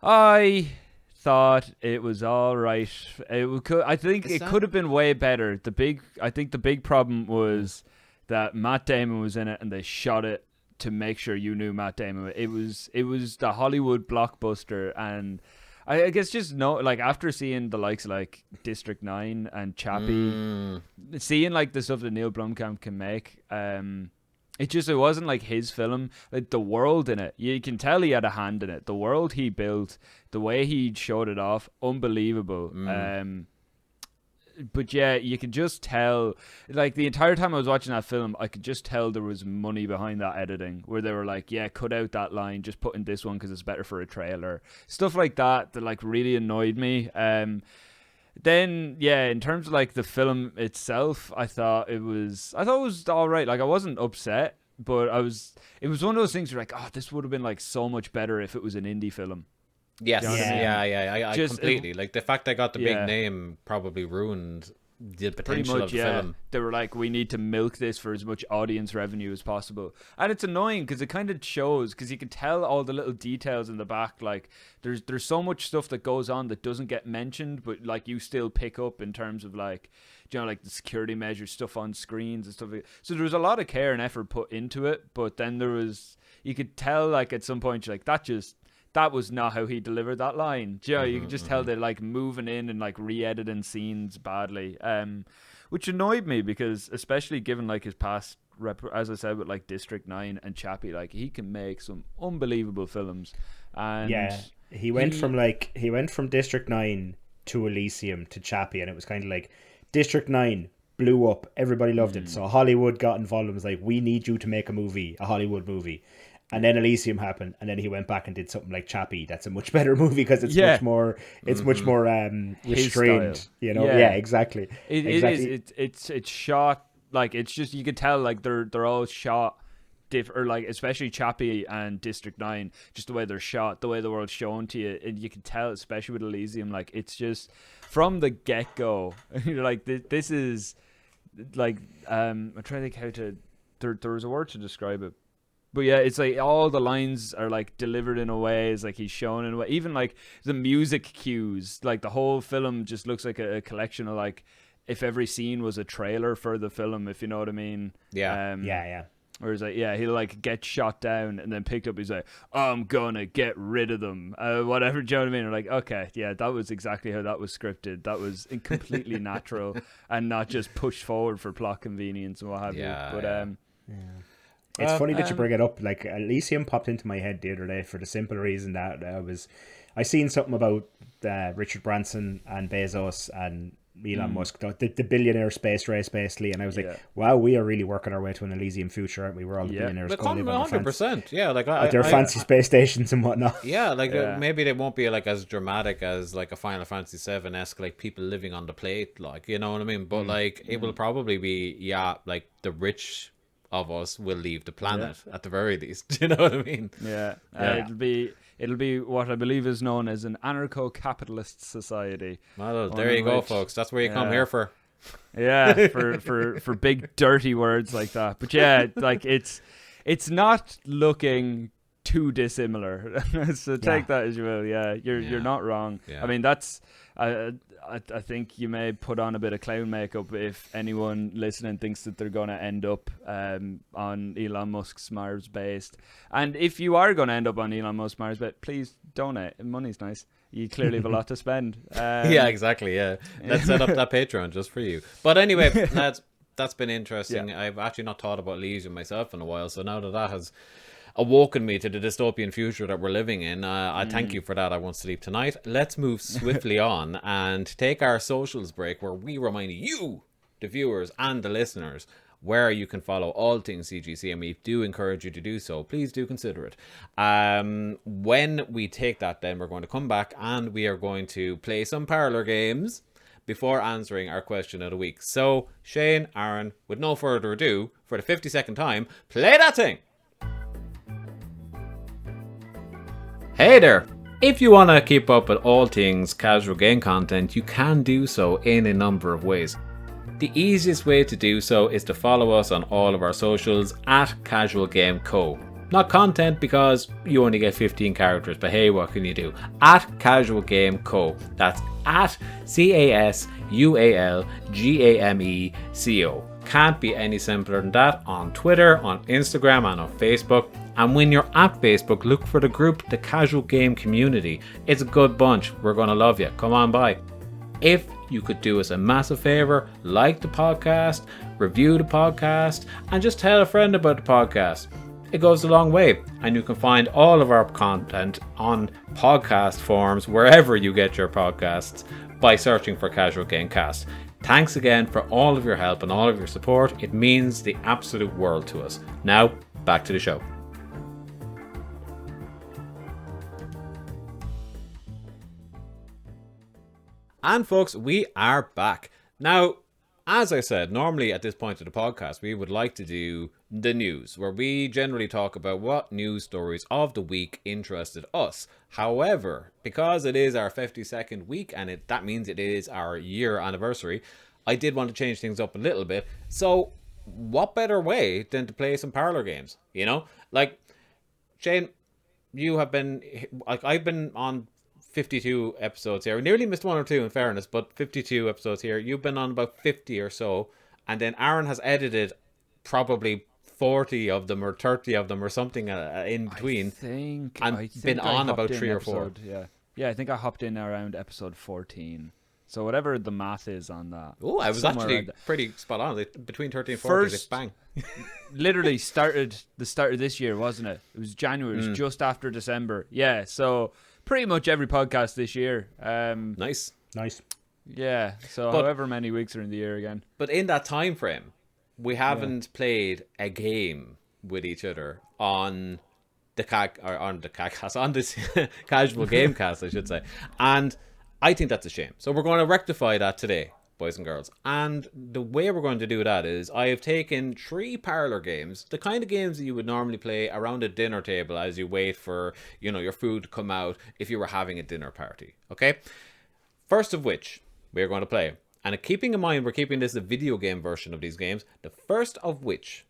I thought it was all right. I think it could have been way better. I think the big problem was that Matt Damon was in it, and they shot it to make sure you knew Matt Damon. It was the Hollywood blockbuster, and I guess just like after seeing the likes of like District 9 and Chappie, seeing like the stuff that Neil Blomkamp can make, it wasn't like his film. Like the world in it, you can tell he had a hand in it. The world he built, the way he showed it off, unbelievable. But yeah, you could just tell, like the entire time I was watching that film, I could just tell there was money behind that editing, where they were like, yeah, cut out that line, just put in this one because it's better for a trailer. Stuff like that like really annoyed me. Then yeah, in terms of like the film itself, I thought it was all right. Like I wasn't upset, but it was one of those things where like, oh, this would have been like so much better if it was an indie film. Yes, you know what I mean? I completely like the fact I got the big name probably ruined the Pretty potential much, of the yeah. film. They were like, we need to milk this for as much audience revenue as possible. And it's annoying because it kind of shows, because you can tell all the little details in the back. Like, there's so much stuff that goes on that doesn't get mentioned, but like you still pick up in terms of like, you know, like the security measures, stuff on screens and stuff. So there was a lot of care and effort put into it, but then you could tell like at some point, you're like, that was not how he delivered that line. You know, you could just tell they're like moving in and like re-editing scenes badly, which annoyed me because, especially given like his past as I said, with like District 9 and Chappie, like he can make some unbelievable films. And yeah, he went from District 9 to Elysium to Chappie, and it was kind of like District 9 blew up, everybody loved it, so Hollywood got involved and was like, we need you to make a Hollywood movie. And then Elysium happened, and then he went back and did something like Chappie. That's a much better movie because it's much more restrained. You know, yeah, exactly. It is. It's shot like, it's just, you could tell like they're all shot or like, especially Chappie and District 9, just the way they're shot, the way the world's shown to you, and you can tell, especially with Elysium, like it's just from the get go. You're like, this is like I'm trying to think how to. There was a word to describe it. But yeah, it's like all the lines are like delivered in a way, it's like he's shown in a way. Even like the music cues, like the whole film just looks like a collection of like, if every scene was a trailer for the film, if you know what I mean. Yeah. Yeah. Or he's like, yeah, he'll like get shot down and then picked up. He's like, I'm gonna get rid of them, whatever. Do you know what I mean? Or like, okay, yeah, that was exactly how that was scripted. That was completely natural and not just pushed forward for plot convenience and what have you. But It's funny that you bring it up. Like, Elysium popped into my head the other day for the simple reason that I seen something about Richard Branson and Bezos and Elon Musk, the billionaire space race, basically, and I was like, wow, we are really working our way to an Elysium future, aren't we? We're all the billionaires going to live on 100%. Yeah, like at their fancy space stations and whatnot. Yeah, like maybe they won't be like as dramatic as like a Final Fantasy 7-esque, like people living on the plate, like, you know what I mean? But like it will probably be like the rich of us will leave the planet at the very least. Do you know what I mean? It'll be what I believe is known as an anarcho-capitalist society. Well, there you go, folks. That's where you come here for. Yeah, for big dirty words like that. But yeah, like it's not looking too dissimilar. So take that as you will. Yeah, you're not wrong. Yeah. I mean, that's I think you may put on a bit of clown makeup if anyone listening thinks that they're going to end up on Elon Musk's Mars based. And if you are going to end up on Elon Musk's Mars based, please donate. Money's nice. You clearly have a lot to spend. Yeah, exactly. Yeah, let's set up that Patreon just for you. But anyway, that's been interesting. Yeah. I've actually not thought about Elysium myself in a while, so now that has awoken me to the dystopian future that we're living in. I thank you for that. I won't sleep tonight. Let's move swiftly on and take our socials break, where we remind you, the viewers and the listeners, where you can follow all things CGC, and we do encourage you to do so. Please do consider it. When we take that, then we're going to come back and we are going to play some parlor games before answering our question of the week. So Shane, Aaron, with no further ado, for the 52nd time, play that thing. Hey there! If you want to keep up with all things casual game content, you can do so in a number of ways. The easiest way to do so is to follow us on all of our socials at Casual Game Co. Not content, because you only get 15 characters, but hey, what can you do? At Casual Game Co. That's at CASUALGAMECO. Can't be any simpler than that. On Twitter, on Instagram, and on Facebook. And when you're at Facebook, look for the group, the Casual Game Community. It's a good bunch. We're going to love you. Come on by. If you could do us a massive favor, like the podcast, review the podcast, and just tell a friend about the podcast. It goes a long way. And you can find all of our content on podcast forums, wherever you get your podcasts, by searching for Casual Game Cast. Thanks again for all of your help and all of your support. It means the absolute world to us. Now, back to the show. And folks, we are back. Now, as I said, normally at this point of the podcast, we would like to do the news, where we generally talk about what news stories of the week interested us. However, because it is our 52nd week, and that means it is our year anniversary, I did want to change things up a little bit. So what better way than to play some parlor games? You know, like Shane, you have been like I've been on 52 episodes here. We nearly missed one or two in fairness, but 52 episodes here. You've been on about 50 or so, and then Aaron has edited probably 40 of them or 30 of them or something in between. I think been I on hopped about in 3 or 4. Yeah, I think I hopped in around episode 14. So whatever the math is on that. Oh, I was somewhere actually around pretty spot on. Between 30 and 40, First- bang. Literally started the start of this year, wasn't it? It was January. It was just after December. Yeah, so pretty much every podcast this year. Nice. Yeah, so But- however many weeks are in the year again. But in that time frame, we haven't played a game with each other on this casual game cast, I should say. And I think that's a shame. So we're going to rectify that today, boys and girls. And the way we're going to do that is I have taken 3 parlor games, the kind of games that you would normally play around a dinner table as you wait for, you know, your food to come out if you were having a dinner party. Okay? First of which we're going to play. And keeping in mind we're keeping this a video game version of these games, the first of which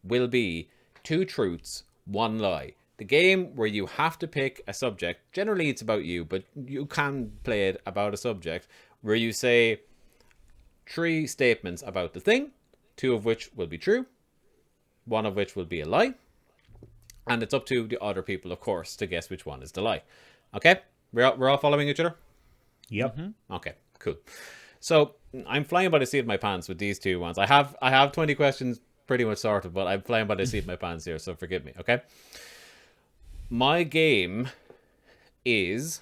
will be 2 truths, 1 lie. The game where you have to pick a subject. Generally it's about you, but you can play it about a subject where you say 3 statements about the thing, 2 of which will be true, 1 of which will be a lie. And it's up to the other people, of course, to guess which one is the lie. Okay? We're all following each other? Yep. Okay, cool. So I'm flying by the seat of my pants with these 2 ones. I have 20 questions pretty much sorted, but I'm flying by the seat of my pants here, so forgive me, okay? My game is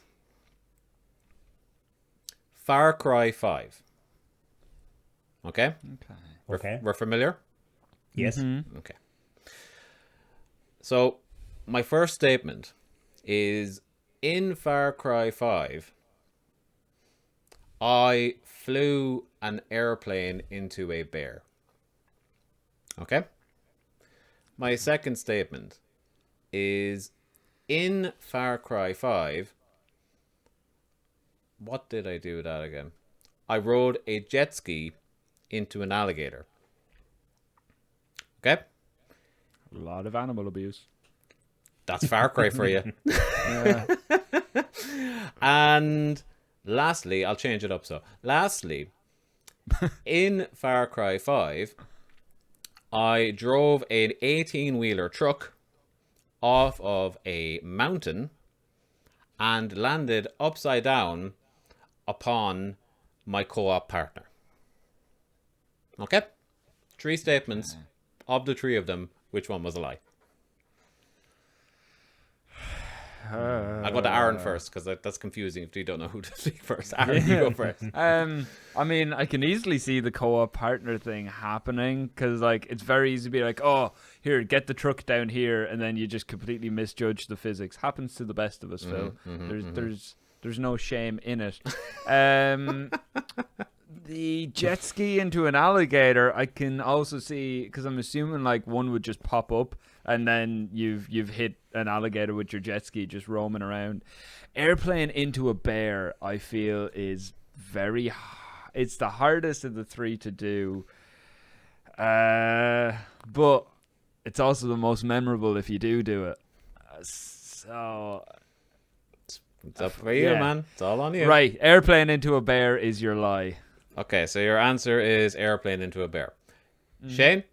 Far Cry 5. Okay? Okay. We're familiar? Yes. Okay. So, my first statement is in Far Cry 5, I flew an airplane into a bear. Okay? My second statement is in Far Cry 5, what did I do with that again? I rode a jet ski into an alligator. Okay? A lot of animal abuse. That's Far Cry for you. Yeah. And lastly, I'll change it up. So, lastly, in Far Cry 5, I drove an 18-wheeler truck off of a mountain and landed upside down upon my co-op partner. Okay? 3 statements. Of the 3 of them, which one was a lie? I'll go to Aaron first, because that's confusing if you don't know who to speak first. Aaron, you go first. I mean, I can easily see the co-op partner thing happening because, like, it's very easy to be like, "Oh, here, get the truck down here," and then you just completely misjudge the physics. Happens to the best of us, Phil. There's no shame in it. The jet ski into an alligator, I can also see because I'm assuming like one would just pop up and then you've hit an alligator with your jet ski just roaming around. Airplane into a bear, I feel is it's the hardest of the 3 to do, but it's also the most memorable if you do it. So It's up for you, man. It's all on you. right, airplane into a bear is your lie. Okay, so your answer is airplane into a bear. Shane,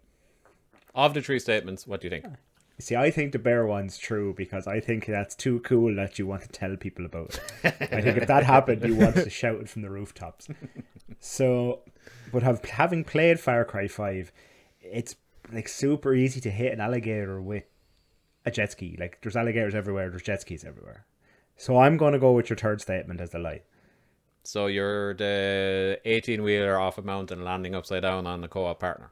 of the 3 statements, what do you think? See, I think the bear one's true because I think that's too cool that you want to tell people about it. I think if that happened, you want to shout it from the rooftops. So, but having played Far Cry 5, it's like super easy to hit an alligator with a jet ski. Like, there's alligators everywhere, there's jet skis everywhere. So I'm going to go with your 3rd statement as the lie. So you're the 18-wheeler off a mountain landing upside down on the co-op partner.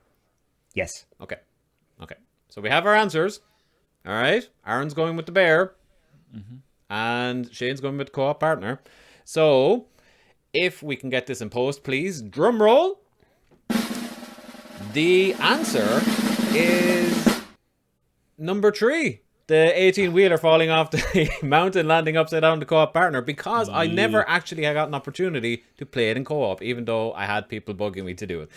Yes. Okay. So we have our answers. All right. Aaron's going with the bear. And Shane's going with the co-op partner. So if we can get this in post, please, drum roll. The answer is number 3. the 18-wheeler falling off the mountain, landing upside down the co-op partner, because I never actually had got an opportunity to play it in co-op, even though I had people bugging me to do it.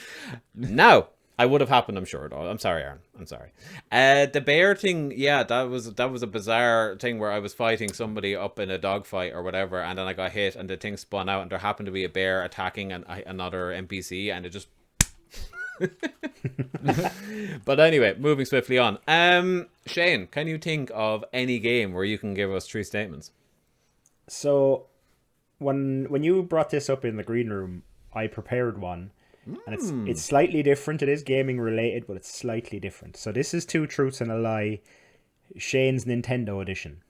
Now, I would have happened, I'm sure, though. I'm sorry, Aaron. I'm sorry. The bear thing, yeah, that was a bizarre thing where I was fighting somebody up in a dogfight or whatever, and then I got hit, and the thing spun out, and there happened to be a bear attacking another NPC, and it just... But anyway, moving swiftly on. Shane, can you think of any game where you can give us 3 statements? So, when you brought this up in the green room, I prepared one. And it's slightly different. It is gaming related, but it's slightly different. So this is 2 truths and a lie, Shane's Nintendo edition.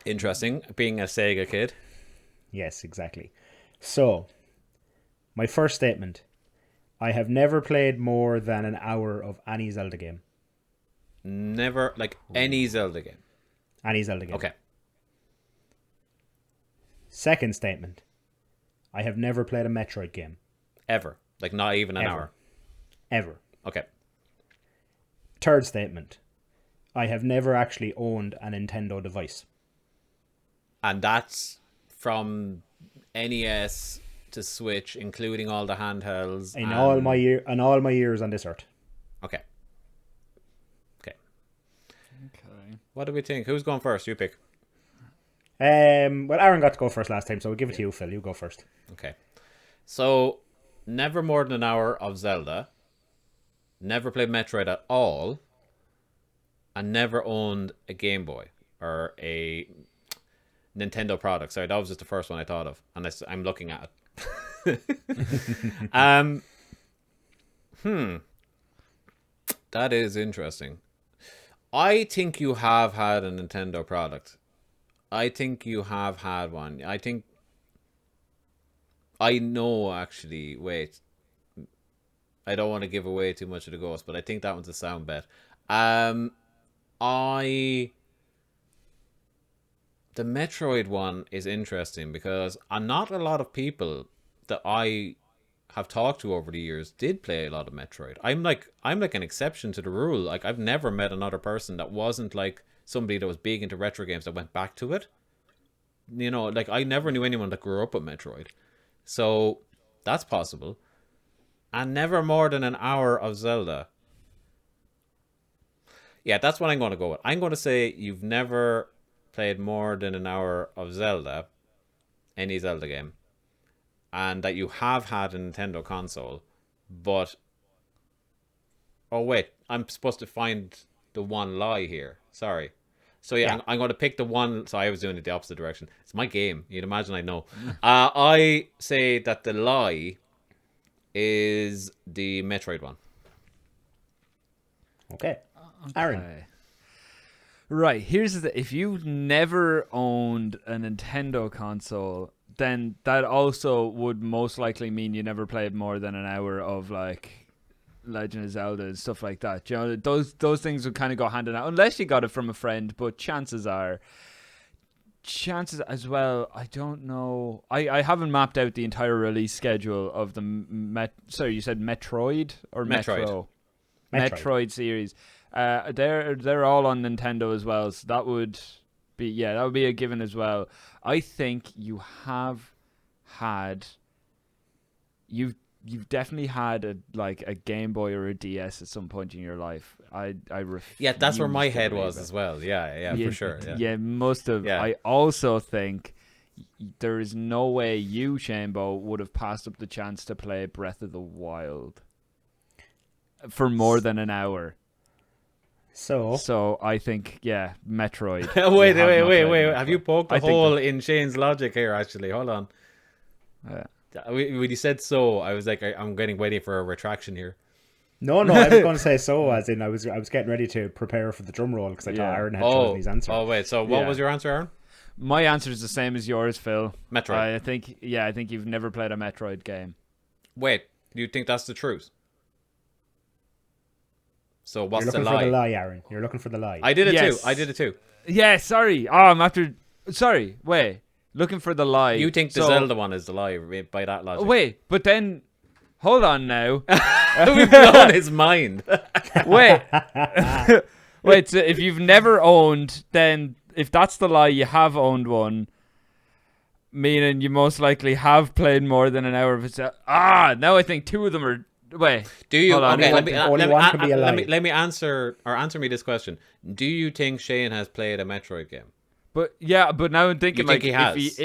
Interesting, being a Sega kid. Yes, exactly. So, my first statement. I have never played more than an hour of any Zelda game. Never, like any Zelda game? Any Zelda game. Okay. Second statement. I have never played a Metroid game. Ever. Like not even an hour. Ever. Okay. Third statement. I have never actually owned a Nintendo device. And that's from NES to Switch, including all the handhelds. In all my years on this earth. Okay. What do we think? Who's going first? You pick. Well, Aaron got to go first last time, so we'll give it to you, Phil. You go first. Okay. So, never more than an hour of Zelda. Never played Metroid at all. And never owned a Game Boy or a Nintendo product. Sorry, that was just the first one I thought of. And I'm looking at it. That is interesting. I think you have had a Nintendo product. I think you have had one. I know, actually. Wait. I don't want to give away too much of the ghost, but I think that one's a sound bet. The Metroid one is interesting because not a lot of people that I have talked to over the years did play a lot of Metroid. I'm like an exception to the rule. Like, I've never met another person that wasn't like somebody that was big into retro games that went back to it. You know, like, I never knew anyone that grew up with Metroid. So that's possible. And never more than an hour of Zelda. Yeah, that's what I'm going to go with. I'm going to say you've never played more than an hour of Zelda, any Zelda game, and that you have had a Nintendo console, but... Oh, wait. I'm supposed to find the one lie here. Sorry. So, yeah. I'm going to pick the one... So, I was doing it the opposite direction. It's my game. You'd imagine I know. I say that the lie is the Metroid one. Okay. Aaron. Right, here's the... If you've never owned a Nintendo console, then that also would most likely mean you never played more than an hour of, like, Legend of Zelda and stuff like that. You know, those things would kind of go hand in hand, unless you got it from a friend, but chances as well, I don't know. I haven't mapped out the entire release schedule of the... Sorry, you said Metroid or Metro? Metroid series. They're all on Nintendo as well, so that would be a given as well. I think you've definitely had a Game Boy or a DS at some point in your life. I refuse. Yeah, that's where my head was as well. Yeah, for sure. Yeah, most of. Yeah. I also think there is no way you, Shanebo, would have passed up the chance to play Breath of the Wild for more than an hour. So I think, Metroid. wait. Have you poked a hole in Shane's logic here, actually? Hold on. When you said so, I was like, I'm waiting for a retraction here. No, I was going to say so, as in I was getting ready to prepare for the drum roll because I thought Aaron had chosen his answer. Oh, wait. So what was your answer, Aaron? My answer is the same as yours, Phil. Metroid. I think you've never played a Metroid game. Wait, do you think that's the truth? So what's the lie? You're looking for the lie, Aaron. You're looking for the lie. I did it too. Yeah, sorry. I'm after... Sorry, wait. Looking for the lie. You think the Zelda one is the lie by that logic? Wait, but then... Hold on now. We've blown his mind. Wait. Wait, so if you've never owned, then if that's the lie, you have owned one, meaning you most likely have played more than an hour of it. Now I think two of them are. Wait, Do you? hold on. Okay, Only one can be a lie. let me answer me this question. Do you think Shane has played a Metroid game? But now I'm thinking You think he has?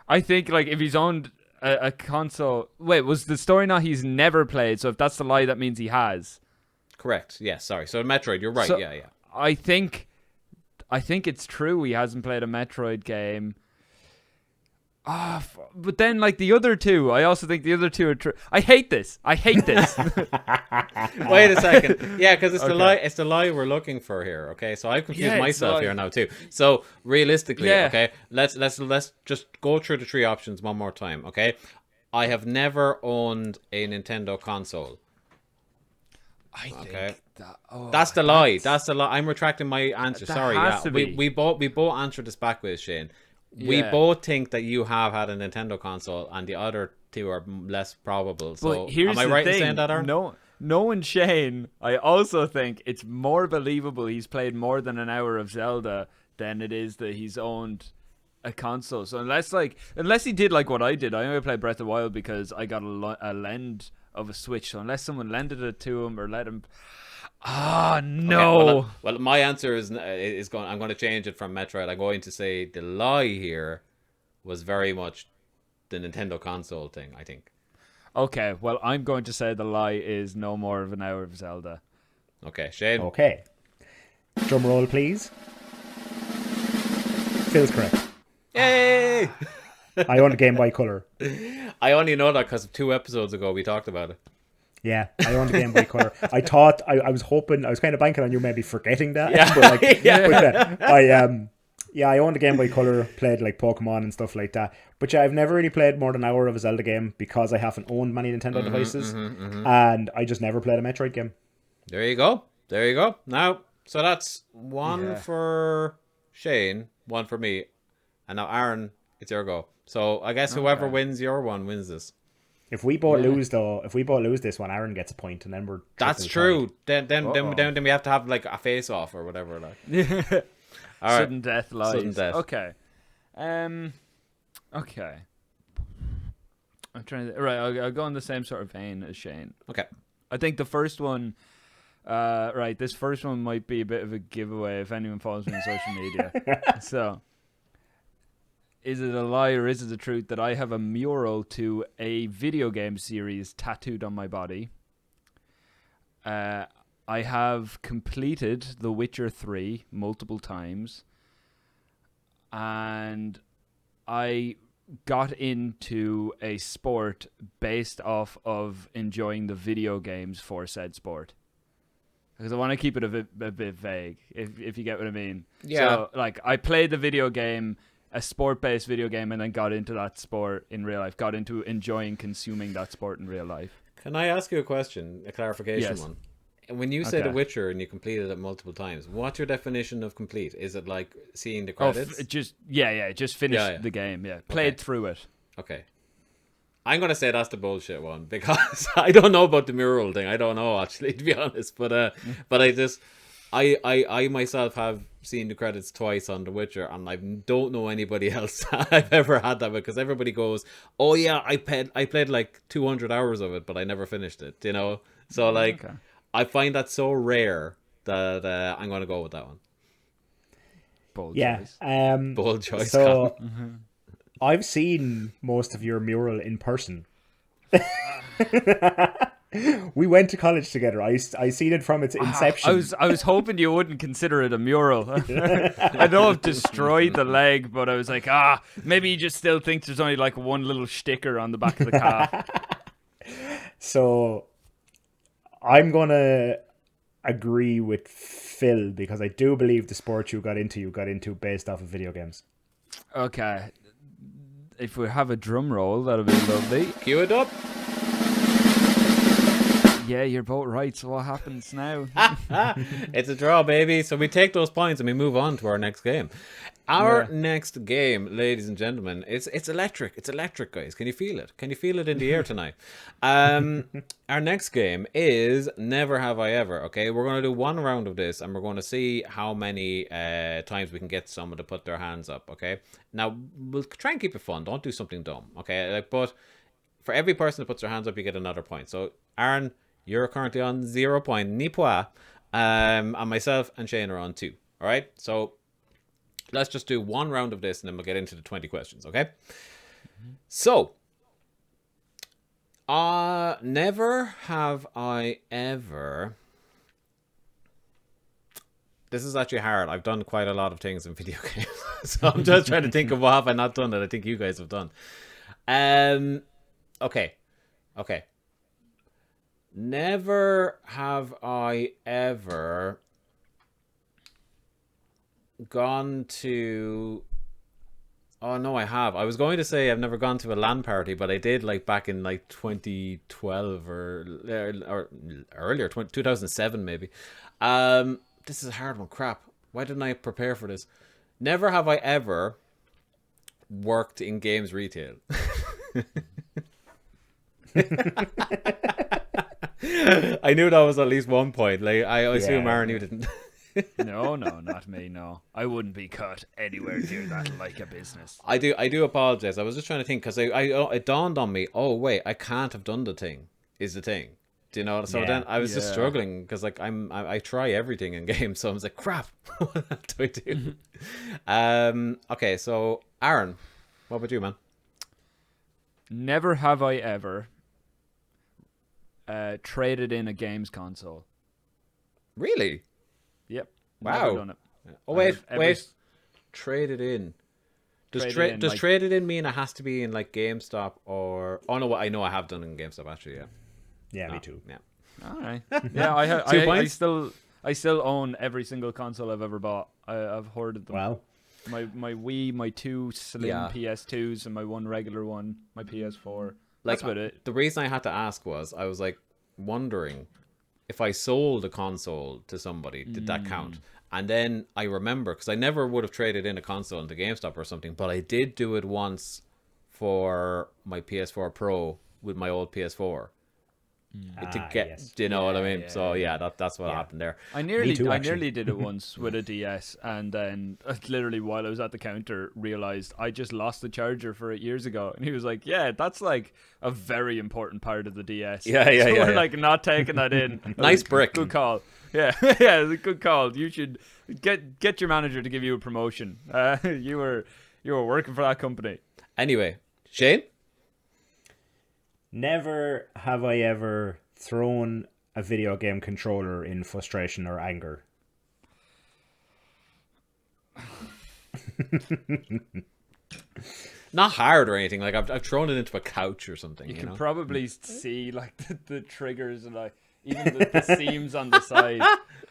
I think like if he's owned a console. Wait, was the story not he's never played? So if that's the lie, that means he has. Correct. Yes. Sorry. So Metroid. You're right. So, Yeah. I think it's true he hasn't played a Metroid game. But then like the other two, I also think the other two are true. I hate this. Wait a second. Yeah, because it's the lie. It's the lie we're looking for here. Okay, so I've confused myself here now too. So realistically, okay, let's just go through the three options one more time. Okay, I have never owned a Nintendo console. I think that's the lie. That's the lie. I'm retracting my answer. Sorry. Yeah, to be. we both answered this backwards, Shane. We both think that you have had a Nintendo console, and the other two are less probable. So, here's am I right in saying that, Aaron? Knowing Shane, I also think it's more believable he's played more than an hour of Zelda than it is that he's owned a console. So unless he did like what I did, I only played Breath of the Wild because I got a lend of a Switch. So unless someone lended it to him or let him. No. Okay, well, my answer is going. I'm going to change it from Metroid. I'm going to say the lie here was very much the Nintendo console thing, I think. Okay, well, I'm going to say the lie is no more of an hour of Zelda. Okay, Shane. Okay. Drum roll, please. Phil's correct. Yay! I own a Game Boy Color. I only know that because 2 episodes ago we talked about it. Yeah, I owned a Game Boy Color. I thought I was hoping I was kind of banking on you maybe forgetting that. Yeah, I owned a Game Boy Color, played like Pokemon and stuff like that. But yeah, I've never really played more than an hour of a Zelda game because I haven't owned many Nintendo devices, and I just never played a Metroid game. There you go. Now, so that's one for Shane, one for me, and now Aaron, it's your go. So I guess whoever wins your one wins this. If we both lose this one, Aaron gets a point, and then we're. That's true. Then we have to have like a face off or whatever. Like. All right. Sudden death lies. Sudden death. Okay. Okay. I'm trying to. Right, I'll go in the same sort of vein as Shane. Okay. I think the first one. This first one might be a bit of a giveaway if anyone follows me on social media. So. Is it a lie or is it the truth that I have a mural to a video game series tattooed on my body? I have completed The Witcher 3 multiple times. And I got into a sport based off of enjoying the video games for said sport. Because I want to keep it a bit vague, if you get what I mean. Yeah. So, like, I played the video game, a sport-based video game, and then got into that sport in real life. Got into enjoying consuming that sport in real life. Can I ask you a question, a clarification one? When you say The Witcher and you completed it multiple times, what's your definition of complete? Is it like seeing the credits? Just finished the game. Yeah, played through it. Okay. I'm gonna say that's the bullshit one because I don't know about the mural thing. I don't know actually, to be honest. But I myself have seen the credits twice on The Witcher, and I don't know anybody else I've ever had that because everybody goes, "Oh yeah, I played like 200 hours of it, but I never finished it." You know, so like I find that so rare that I'm gonna go with that one. Bold choice. Bold choice. So I've seen most of your mural in person. We went to college together. I seen it from its inception. I was hoping you wouldn't consider it a mural. I know I've destroyed the leg, but I was like, maybe he just still thinks there's only like one little sticker on the back of the car. So I'm gonna agree with Phil because I do believe the sport you got into based off of video games. Okay. If we have a drum roll, that'll be lovely. Cue it up. Yeah, you're both right. So what happens now? It's a draw, baby. So we take those points and we move on to our next game. Our next game, ladies and gentlemen, it's electric. It's electric, guys. Can you feel it? Can you feel it in the air tonight? Our next game is Never Have I Ever. Okay, we're going to do one round of this, and we're going to see how many times we can get someone to put their hands up. Okay, now we'll try and keep it fun. Don't do something dumb. Okay, but for every person that puts their hands up, you get another point. So, Aaron, you're currently on 0 point, ni point. And myself and Shane are on 2. All right, so let's just do one round of this, and then we'll get into the 20 questions, okay? So, never have I ever... This is actually hard. I've done quite a lot of things in video games. So I'm just trying to think of what have I not done that I think you guys have done. Okay. Never have I ever gone to... Oh no, I have. I was going to say I've never gone to a LAN party, but I did like back in like 2012 or earlier, 2007 maybe. This is a hard one. Crap. Why didn't I prepare for this? Never have I ever worked in games retail. I knew that was at least 1 point. Like I assume Aaron, you didn't. No, not me. No, I wouldn't be cut anywhere near that like a business. I do apologize. I was just trying to think because it dawned on me. Oh wait, I can't have done the thing. Is the thing? Do you know? So then I was just struggling because like I try everything in games, so I was like, crap, what do I do? Okay, so Aaron, what about you, man? Never have I ever traded in a games console. Really? Yep. Wow. Never done it. Oh wait. Traded in. Does traded in mean it has to be in like GameStop or? Oh no, I know I have done it in GameStop actually. Yeah. Yeah, me too. Yeah. All right. Yeah, I still own every single console I've ever bought. I've hoarded them. Wow. My Wii, my 2 slim PS2s, and my 1 regular one, my PS4. Like, that's about it. The reason I had to ask was I was like wondering if I sold a console to somebody, did that count? And then I remember, because I never would have traded in a console into GameStop or something, but I did do it once for my PS4 Pro with my old PS4. To get, do you know what I mean? So that's what happened there. I nearly did it once with a DS, and then literally while I was at the counter realized I just lost the charger for it years ago, and he was like, "Yeah, that's like a very important part of the DS." We're like not taking that in. Nice brick. Good call. Yeah, yeah, it's a good call. You should get your manager to give you a promotion. You were working for that company. Anyway, Shane. Never have I ever thrown a video game controller in frustration or anger. Not hard or anything. Like I've thrown it into a couch or something. You know? can probably see like the triggers and like even the seams on the side.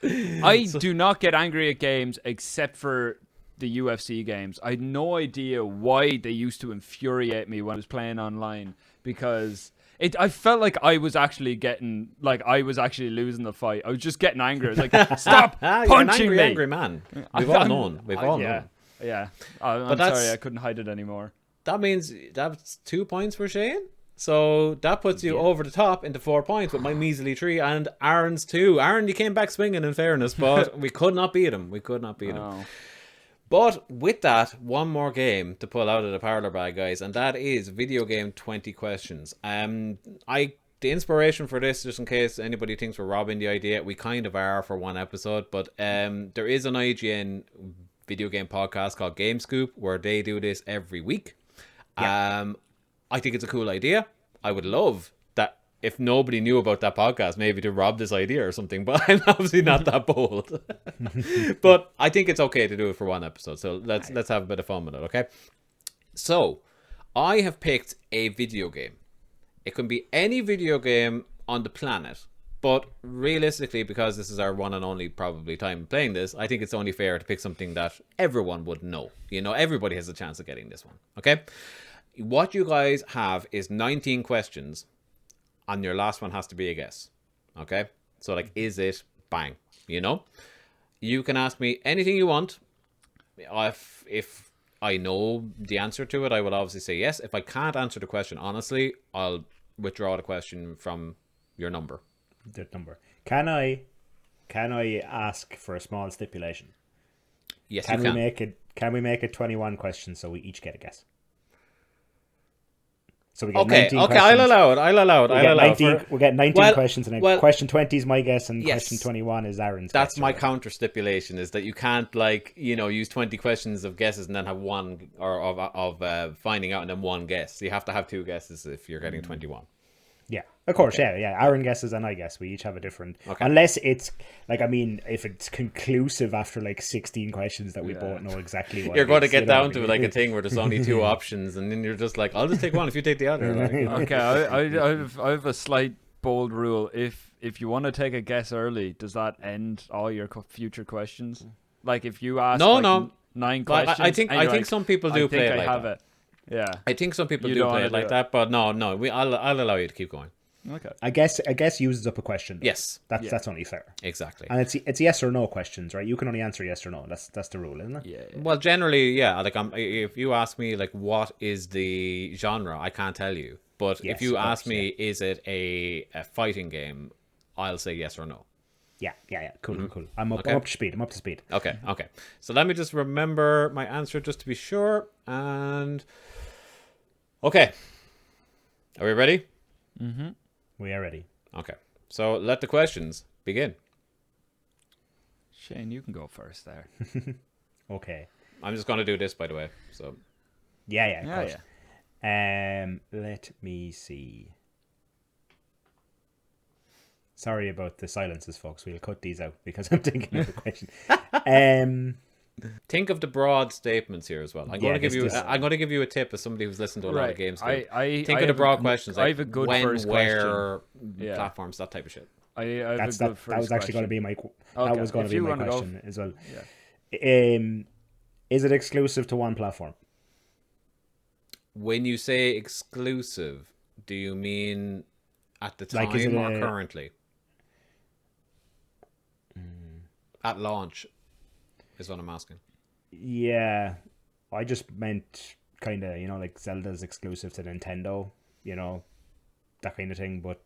I do not get angry at games except for the UFC games. I had no idea why they used to infuriate me when I was playing online, because I felt like I was actually losing the fight. I was just getting angry. I was like, stop punching You're an me. angry man. We've all known. We've all known. Yeah. I'm sorry, I couldn't hide it anymore. That means that's 2 points for Shane. So that puts you over the top into 4 points with my measly 3 and Aaron's 2. Aaron, you came back swinging in fairness, but we could not beat him. him. But with that, one more game to pull out of the parlor bag, guys, and that is video game 20 questions. The inspiration for this, just in case anybody thinks we're robbing the idea, we kind of are for one episode, but there is an IGN video game podcast called Game Scoop where they do this every week. I think it's a cool idea. I would love that if nobody knew about that podcast, maybe to rob this idea or something, but I'm obviously not that bold. But I think it's okay to do it for one episode, so let's have a bit of fun with it, okay? So, I have picked a video game. It can be any video game on the planet, but realistically, because this is our one and only probably time playing this, I think it's only fair to pick something that everyone would know. You know, everybody has a chance of getting this one, okay? What you guys have is 19 questions, and your last one has to be a guess. Okay? So, like, is it bang? You know? You can ask me anything you want. If I know the answer to it, I will obviously say yes. If I can't answer the question honestly, I'll withdraw the question from your number. The number. Can I ask for a small stipulation? Yes, Can you we can. make it? Can we make it 21 questions so we each get a guess? So we get Okay, 19 okay, questions. I'll allow it. We'll get 19 questions, and then well, question 20 is my guess, and yes. question 21 is Aaron's That's guess. my counter stipulation, is that you can't, like, you know, use 20 questions of guesses and then have one, or of finding out and then one guess. You have to have two guesses if you're getting 21. Yeah, of course, yeah. Aaron guesses and I guess. We each have a different... Okay. Unless it's, like, I mean, if it's conclusive after, like, 16 questions that we both know exactly what you're going to is, get you know down what I to, mean? like, a thing where there's only two options, and then you're just like, I'll just take one if you take the other. Like, you know? Okay, I have a slight bold rule. If you want to take a guess early, does that end all your future questions? Like, if you ask No. 9 But questions, I think like, some people do play it like that. It. Yeah, I think some people You do don't play wanna it like do that, but no. I'll allow you to keep going. okay. I guess uses up a question. Though. Yes. That's only fair. Exactly. And it's yes or no questions, right? You can only answer yes or no. That's the rule, isn't it? Yeah. Well, generally, yeah. Like, if you ask me, like, what is the genre, I can't tell you. But Yes, if you of ask course, me, is it a fighting game, I'll say yes or no. Yeah. Cool. I'm up to speed. Okay. So let me just remember my answer just to be sure. And okay, are we ready? Mm-hmm. We are ready. Okay. So let the questions begin. Shane, you can go first there. Okay. I'm just going to do this, by the way. So Yeah, of course. Yeah. Let me see. Sorry about the silences, folks. We'll cut these out because I'm thinking of a question. think of the broad statements here as well. I'm going to give you. this- I'm going to give you a tip as somebody who's listened to a lot of games. I Think I of the have a broad good- questions. I Like have a good when, first where, question. Yeah. platforms, that type of shit. I have That's a good that. first That was actually going to question. be my. That Okay, was going if to be you my wanna go question as well. Yeah. Is it exclusive to one platform? When you say exclusive, do you mean at the time Like, is it or a- currently? At launch is what I'm asking. Yeah, I just meant kind of, like Zelda's exclusive to Nintendo, that kind of thing. But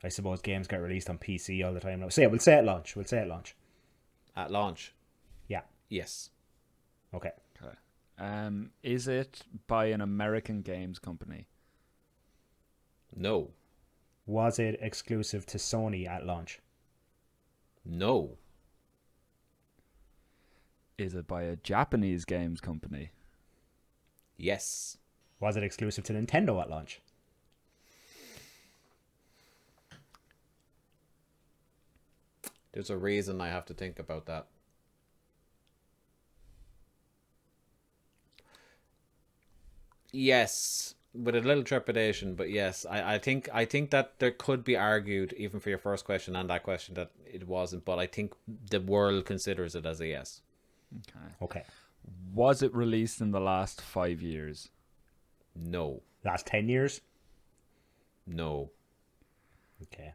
I suppose games get released on PC all the time. We'll say at launch. At launch, Yeah. yes. Okay. Is it by an American games company? No. Was it exclusive to Sony at launch? No. Is it by a Japanese games company? Yes. Was it exclusive to Nintendo at launch? There's a reason I have to think about that. Yes, with a little trepidation, but yes, I think that there could be argued, even for your first question and that question, that it wasn't, but I think the world considers it as a yes. Okay. Was it released in the last 5 years? No. Last 10 years? No. Okay.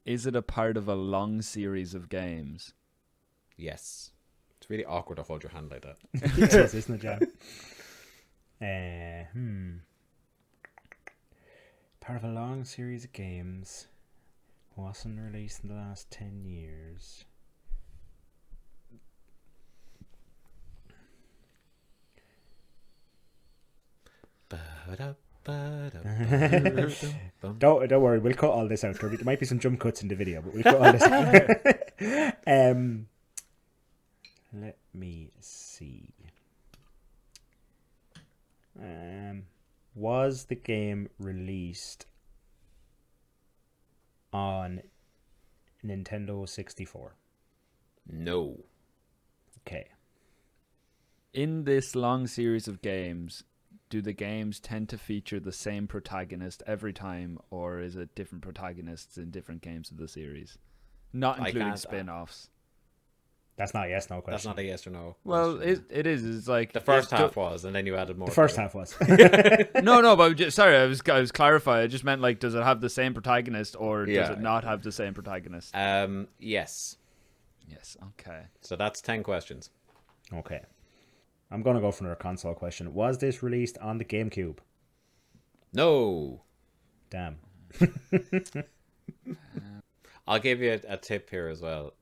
Is it a part of a long series of games? Yes. It's really awkward to hold your hand like that. It is, isn't it, John? Part of a long series of games. Wasn't released in the last 10 years. Don't worry, we'll cut all this out. There might be some jump cuts in the video, but we'll cut all this out. Let me see. Was the game released on Nintendo 64? No. Okay. In this long series of games, do the games tend to feature the same protagonist every time, or is it different protagonists in different games of the series? Not including spin-offs. That's not a yes no question. That's not a yes or no. Well, it is. It's like The first half was, and then you added more. The first half was. No, but sorry, I was clarifying. I just meant like, does it have the same protagonist or does it not have the same protagonist? Yes. Yes. Okay. So that's 10 questions. Okay. I'm going to go for another console question. Was this released on the GameCube? No. Damn. I'll give you a tip here as well.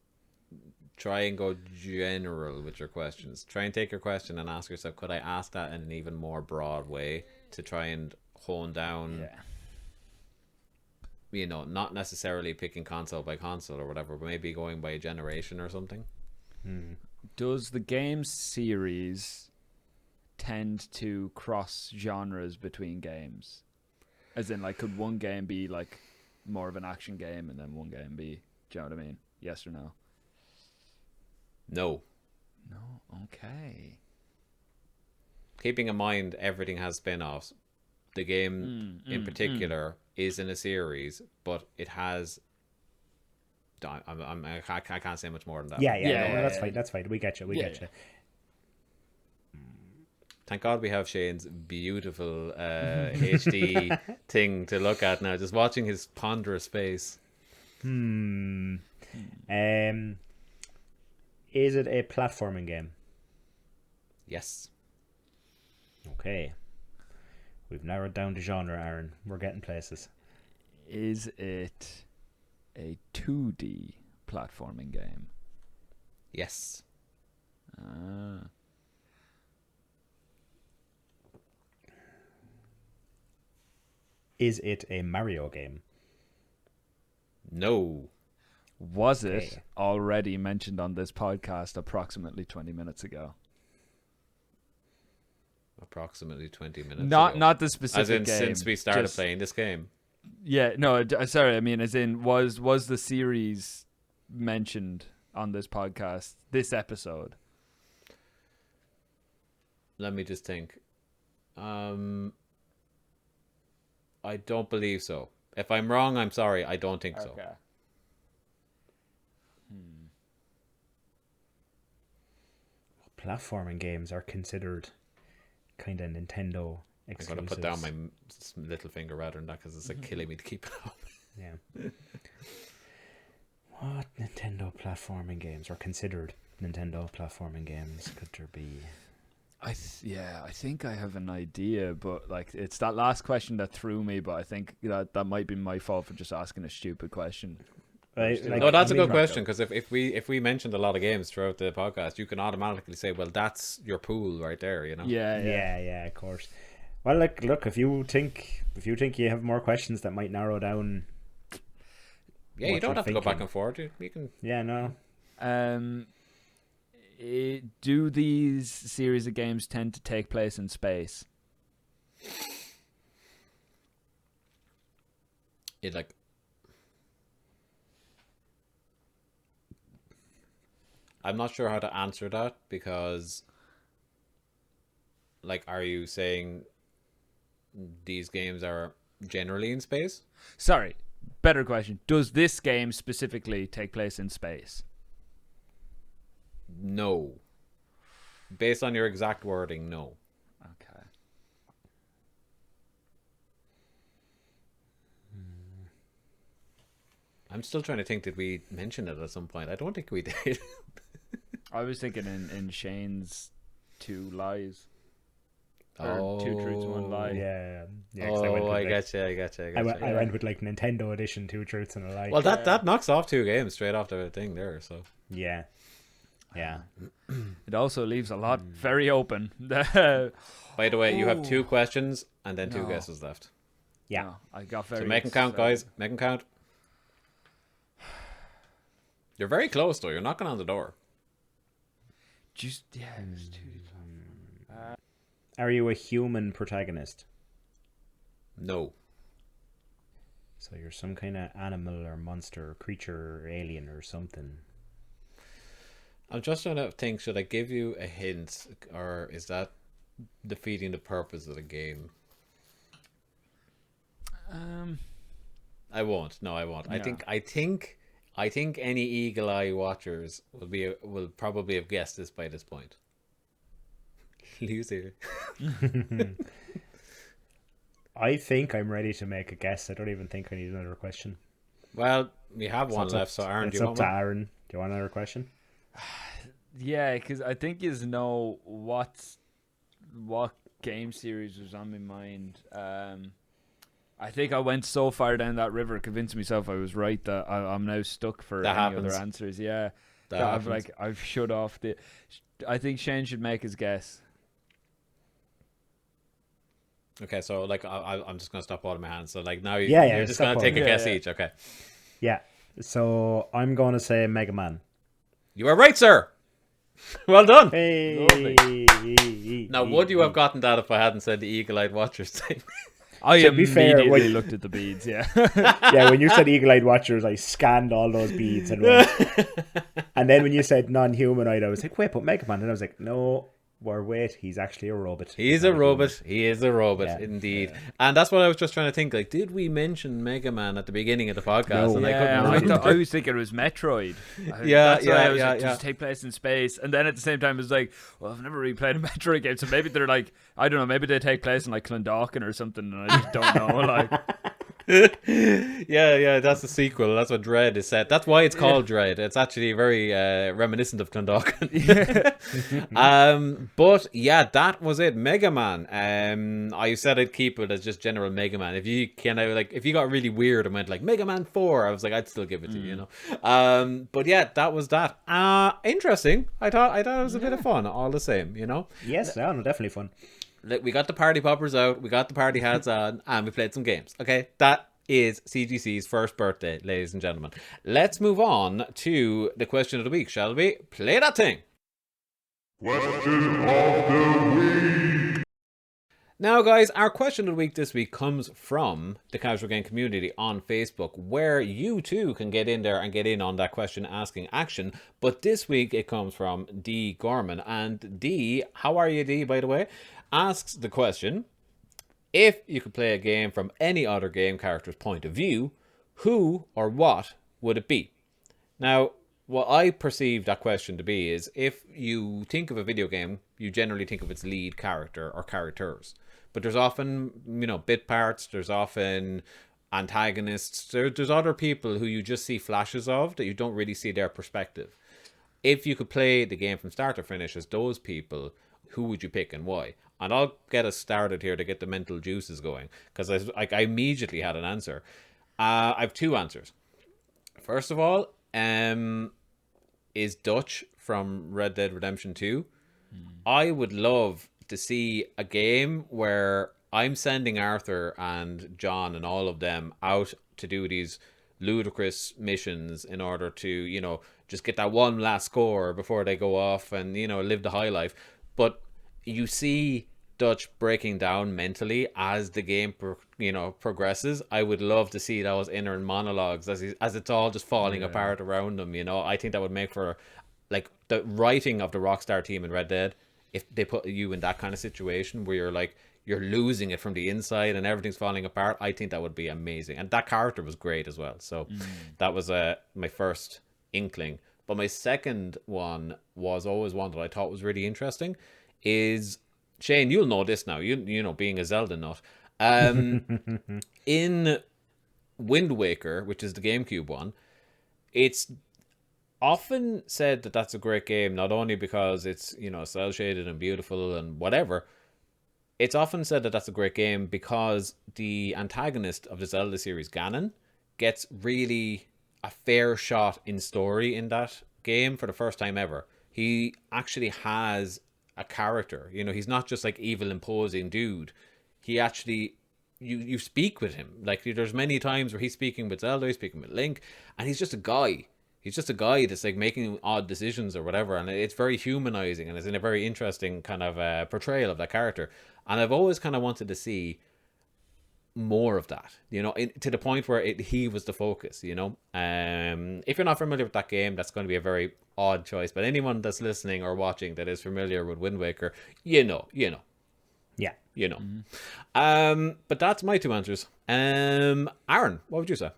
Try and go general with your questions. Try and take your question and ask yourself, could I ask that in an even more broad way to try and hone down, not necessarily picking console by console or whatever, but maybe going by a generation or something. Does the game series tend to cross genres between games? As in, like, could one game be like more of an action game and then one game be, do you know what I mean? Yes or no? No. Okay. Keeping in mind everything has spin-offs. The game in particular is in a series, but it has... I can't say much more than that. Yeah, that's fine. That's fine. We get you. Thank God we have Shane's beautiful HD thing to look at now. Just watching his ponderous face. Is it a platforming game? Yes. Okay. We've narrowed down the genre, Aaron. We're getting places. Is it a 2D platforming game? Yes. Is it a Mario game? No. Was it already mentioned on this podcast approximately 20 minutes ago? Approximately 20 minutes not ago. Not the specific as in game. Since we started playing this game. Yeah, no, sorry, I mean as in was the series mentioned on this podcast, this episode? Let me just think. I don't believe so. If I'm wrong, I'm sorry. I don't think so. Platforming games are considered kind of Nintendo exclusives. I'm going to put down my little finger rather than that because it's like killing me to keep it up. Yeah. What Nintendo platforming games are considered Nintendo platforming games could there be? I think I have an idea, but like it's that last question that threw me. But I think that might be my fault for just asking a stupid question. No, that's a good question because if we mentioned a lot of games throughout the podcast, you can automatically say, well, that's your pool right there, you know. Yeah, of course. Well, like, look, if you think you have more questions that might narrow down. Yeah, you don't have to go back and forth. You can. Yeah, no. Do these series of games tend to take place in space? I'm not sure how to answer that because, like, are you saying these games are generally in space? Sorry, better question. Does this game specifically take place in space? No. Based on your exact wording, no. Okay. I'm still trying to think, did we mention it at some point? I don't think we did. I was thinking in Shane's Two Lies. Or Two Truths, One Lie. Yeah. I gotcha. I went with like Nintendo Edition, Two Truths and a Lie. Well, that knocks off two games straight off the thing there. So yeah. It also leaves a lot very open. by the way, you have two questions and then two guesses left. Yeah. No, I got very. So make them count, guys. Make them count. You're very close, though. You're knocking on the door. Are you a human protagonist? No. So you're some kind of animal or monster or creature or alien or something. I'm just trying to think, should I give you a hint or is that defeating the purpose of the game? I won't. No, I won't. No. I think I think any Eagle Eye watchers will probably have guessed this by this point. Loser. I think I'm ready to make a guess. I don't even think I need another question. Well, we have one left, so Aaron, do you want It's up to one? Aaron. Do you want another question? Yeah, because I think you know what game series was on my mind. I think I went so far down that river, convincing myself I was right that I'm now stuck for That any happens. other answers. Yeah, That that happens. I've shut off the. I think Shane should make his guess. Okay, so like I'm just gonna stop all of my hands. So like now Yeah, you're just gonna stop take a all. guess Yeah. each. Okay, Yeah. So I'm going to say Mega Man. you are right, sir. Well done. Hey. Now, would you have gotten that if I hadn't said the eagle-eyed watchers thing? I To be fair, immediately when- looked at the beads. Yeah. Yeah, when you said eagle-eyed watchers, I scanned all those beads and went. And then when you said non-humanoid, I was like, wait, but Mega Man. And I was like, no, wait, he's actually a robot. He's a robot. He is a robot, Yeah. indeed. And that's what I was just trying to think. Like, did we mention Mega Man at the beginning of the podcast? No. And Yeah, I couldn't remember. I was thinking it was Metroid. Yeah, That's why I was yeah, like, yeah. just take place in space. And then at the same time, it was like, well, I've never really played a Metroid game, so maybe they're like, I don't know, maybe they take place in like Clondalkin or something, and I just don't know. Like, yeah, that's the sequel. That's what Dread is set. That's why it's called Dread. It's actually very reminiscent of Clondalkin. But yeah, that was it. Mega Man. I said I'd keep it as just general Mega Man. If you if you got really weird and went like Mega Man 4, I was like, I'd still give it to you, you know. But yeah, that was that. Interesting. I thought it was a bit of fun, all the same, you know. Yes, no, definitely fun. We got the party poppers out, we got the party hats on, and we played some games. Okay, that is CGC's first birthday, ladies and gentlemen. Let's move on to the question of the week, shall we? Play that thing. Question of the week. Now, guys, our question of the week this week comes from the Casual Game community on Facebook, where you too can get in there and get in on that question asking action. But this week it comes from D. Gorman. And D, how are you, D, by the way? Asks the question: if you could play a game from any other game character's point of view, who or what would it be? Now, what I perceive that question to be is, if you think of a video game, you generally think of its lead character or characters. But there's often, bit parts, there's often antagonists, there's other people who you just see flashes of that you don't really see their perspective. If you could play the game from start to finish as those people, who would you pick and why? And I'll get us started here to get the mental juices going, because I immediately had an answer. I have two answers. First of all, is Dutch from Red Dead Redemption 2. I would love to see a game where I'm sending Arthur and John and all of them out to do these ludicrous missions in order to, just get that one last score before they go off and, live the high life. But you see Dutch breaking down mentally as the game progresses. I would love to see those inner monologues as it's all just falling apart around him. I think that would make for like the writing of the Rockstar team in Red Dead. If they put you in that kind of situation where you're losing it from the inside and everything's falling apart, I think that would be amazing. And that character was great as well. So that was my first inkling. But my second one was always one that I thought was really interesting. Is Shane, you'll know this now. You know, being a Zelda nut. In Wind Waker, which is the GameCube one, it's often said that that's a great game, not only because it's, cel shaded and beautiful and whatever. It's often said that that's a great game because the antagonist of the Zelda series, Ganon, gets really a fair shot in story in that game for the first time ever. He actually has a character. He's not just like evil imposing dude. He actually, you speak with him. Like, there's many times where he's speaking with Zelda, he's speaking with Link, and he's just a guy. He's just a guy that's like making odd decisions or whatever, and it's very humanizing, and it's in a very interesting kind of portrayal of that character. And I've always kind of wanted to see more of that, to the point where he was the focus. If you're not familiar with that game, that's going to be a very odd choice. But anyone that's listening or watching that is familiar with Wind Waker, Yeah. But that's my two answers. Aaron, what would you say?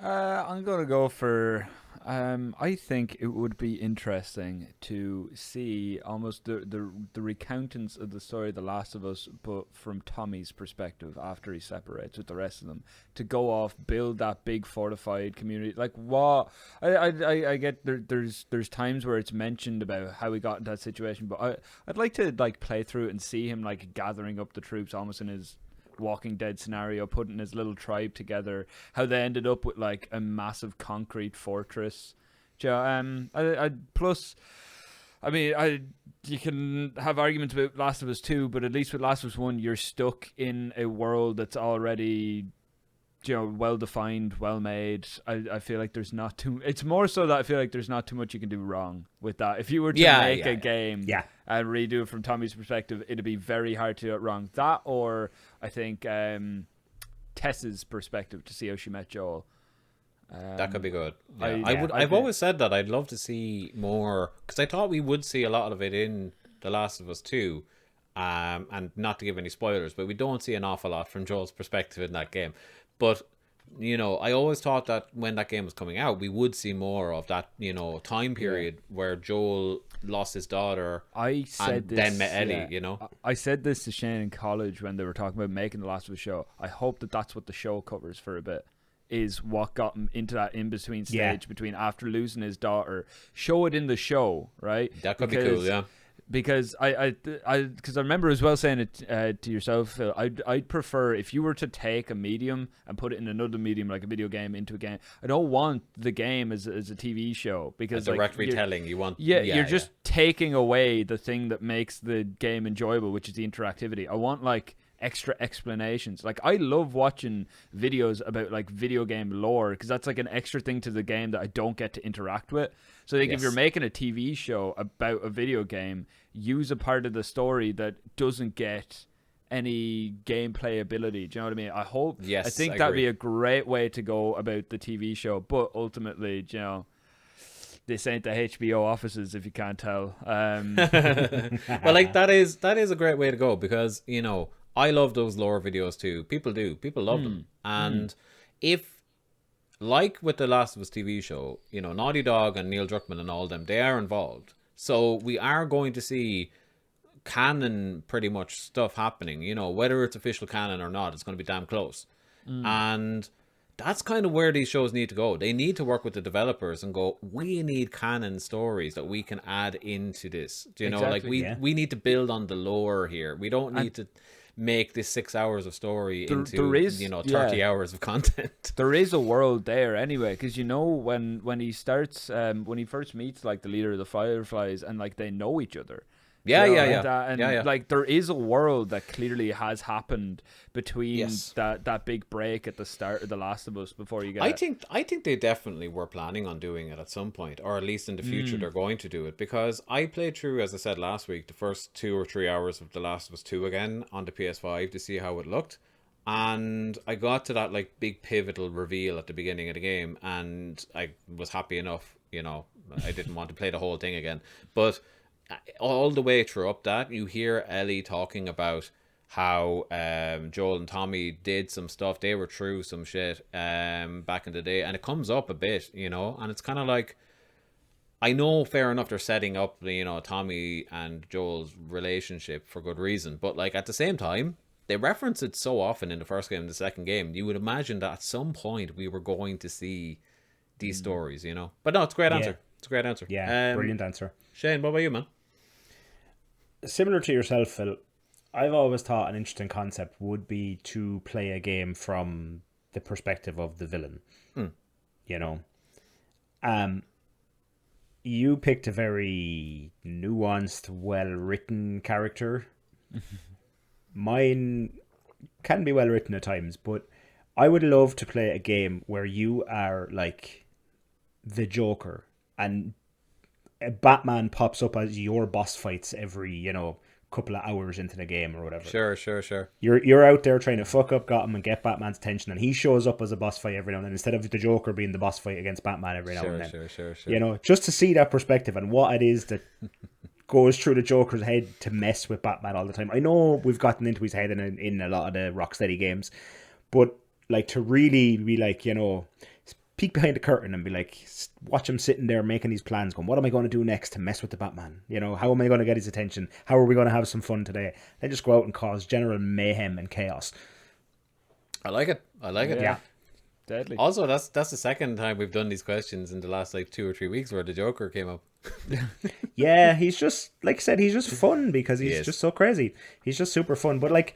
I'm gonna go for. I think it would be interesting to see almost the recountance of the story of The Last of Us, but from Tommy's perspective after he separates with the rest of them. To go off, build that big fortified community. Like what? I get there's times where it's mentioned about how he got in that situation, but I'd like to like play through it and see him like gathering up the troops almost in his Walking Dead scenario, putting his little tribe together, how they ended up with like a massive concrete fortress. Plus, I mean, you can have arguments about Last of Us 2, but at least with Last of Us 1, you're stuck in a world that's already, well defined, well made. I feel like there's not too. It's more so that I feel like there's not too much you can do wrong with that. If you were to make a game and redo it from Tommy's perspective, it'd be very hard to do it wrong. That, or I think Tess's perspective to see how she met Joel. That could be good. Yeah. I've always said that I'd love to see more, because I thought we would see a lot of it in The Last of Us 2. And not to give any spoilers, but we don't see an awful lot from Joel's perspective in that game. But, I always thought that when that game was coming out, we would see more of that, time period where Joel lost his daughter then met Ellie, I said this to Shane in college when they were talking about making The Last of Us show. I hope that that's what the show covers for a bit, is what got him into that in-between stage between after losing his daughter. Show it in the show, right? That could be cool, yeah. Because I remember as well saying it to yourself, Phil. I'd prefer if you were to take a medium and put it in another medium, like a video game, into a game. I don't want the game as a TV show, because a direct retelling. You're just taking away the thing that makes the game enjoyable, which is the interactivity. I want like extra explanations. Like I love watching videos about like video game lore, because that's like an extra thing to the game that I don't get to interact with. So like if you're making a TV show about a video game, use a part of the story that doesn't get any gameplay ability. Do you know what I mean? I think that'd be a great way to go about the TV show. But ultimately, this ain't the HBO offices, if you can't tell. Well, like that is a great way to go, because I love those lore videos too. People do. People love them. And if, like with the Last of Us TV show, Naughty Dog and Neil Druckmann and all them, they are involved. So we are going to see canon pretty much stuff happening. Whether it's official canon or not, it's going to be damn close. And that's kind of where these shows need to go. They need to work with the developers and go, we need canon stories that we can add into this. Do you know, like we need to build on the lore here. We don't need to make this 6 hours of story into 30 hours of content. There is a world there anyway, because when he starts when he first meets like the leader of the Fireflies, and like they know each other. Like there is a world that clearly has happened between that big break at the start of The Last of Us before you get. I think they definitely were planning on doing it at some point, or at least in the future they're going to do it, because I played through, as I said last week, the first 2 or 3 hours of The Last of Us 2 again on the PS5 to see how it looked, and I got to that like big pivotal reveal at the beginning of the game, and I was happy enough. I didn't want to play the whole thing again, but all the way through up that, you hear Ellie talking about how Joel and Tommy did some stuff. They were through some shit back in the day, and it comes up a bit, and it's kind of like, I know, fair enough, they're setting up Tommy and Joel's relationship for good reason, but like at the same time, they reference it so often in the first game and the second game, you would imagine that at some point we were going to see these stories, but no, it's a great answer. It's a great answer. Brilliant answer. Shane, what about you, man? Similar to yourself, Phil, I've always thought an interesting concept would be to play a game from the perspective of the villain. You picked a very nuanced, well-written character. Mine can be well-written at times, but I would love to play a game where you are like the Joker, and Batman pops up as your boss fights every, couple of hours into the game or whatever. Sure. You're out there trying to fuck up Gotham and get Batman's attention, and he shows up as a boss fight every now and then, instead of the Joker being the boss fight against Batman every now and then. Sure. Just to see that perspective and what it is that goes through the Joker's head to mess with Batman all the time. I know we've gotten into his head in a lot of the Rocksteady games, but like to really be like, peek behind the curtain and be like, watch him sitting there making these plans, going, what am I going to do next to mess with the Batman? You know, how am I going to get his attention? How are we going to have some fun today? Then just go out and cause general mayhem and chaos. I like it. Yeah. Deadly. Also, that's the second time we've done these questions in the last like 2 or 3 weeks where the Joker came up. Yeah, he's just, like I said, he's just fun because he's just so crazy. He's just super fun. But like,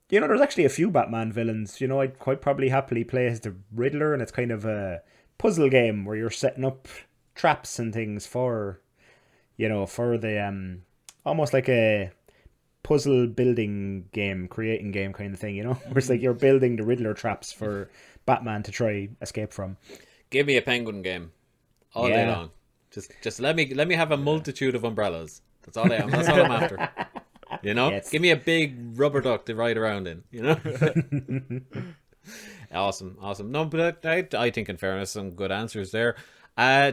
you know, there's actually a few Batman villains. You know, I'd quite probably happily play as the Riddler, and it's kind of a puzzle game where you're setting up traps and things for, you know, for the almost like a puzzle building game, creating game kind of thing, you know, where it's like you're building the Riddler traps for Batman to try escape from. Give me a penguin game all day long. Just let me have a multitude of umbrellas. That's all I'm after. You know, give me a big rubber duck to ride around in. You know, awesome. No, but I think in fairness, some good answers there.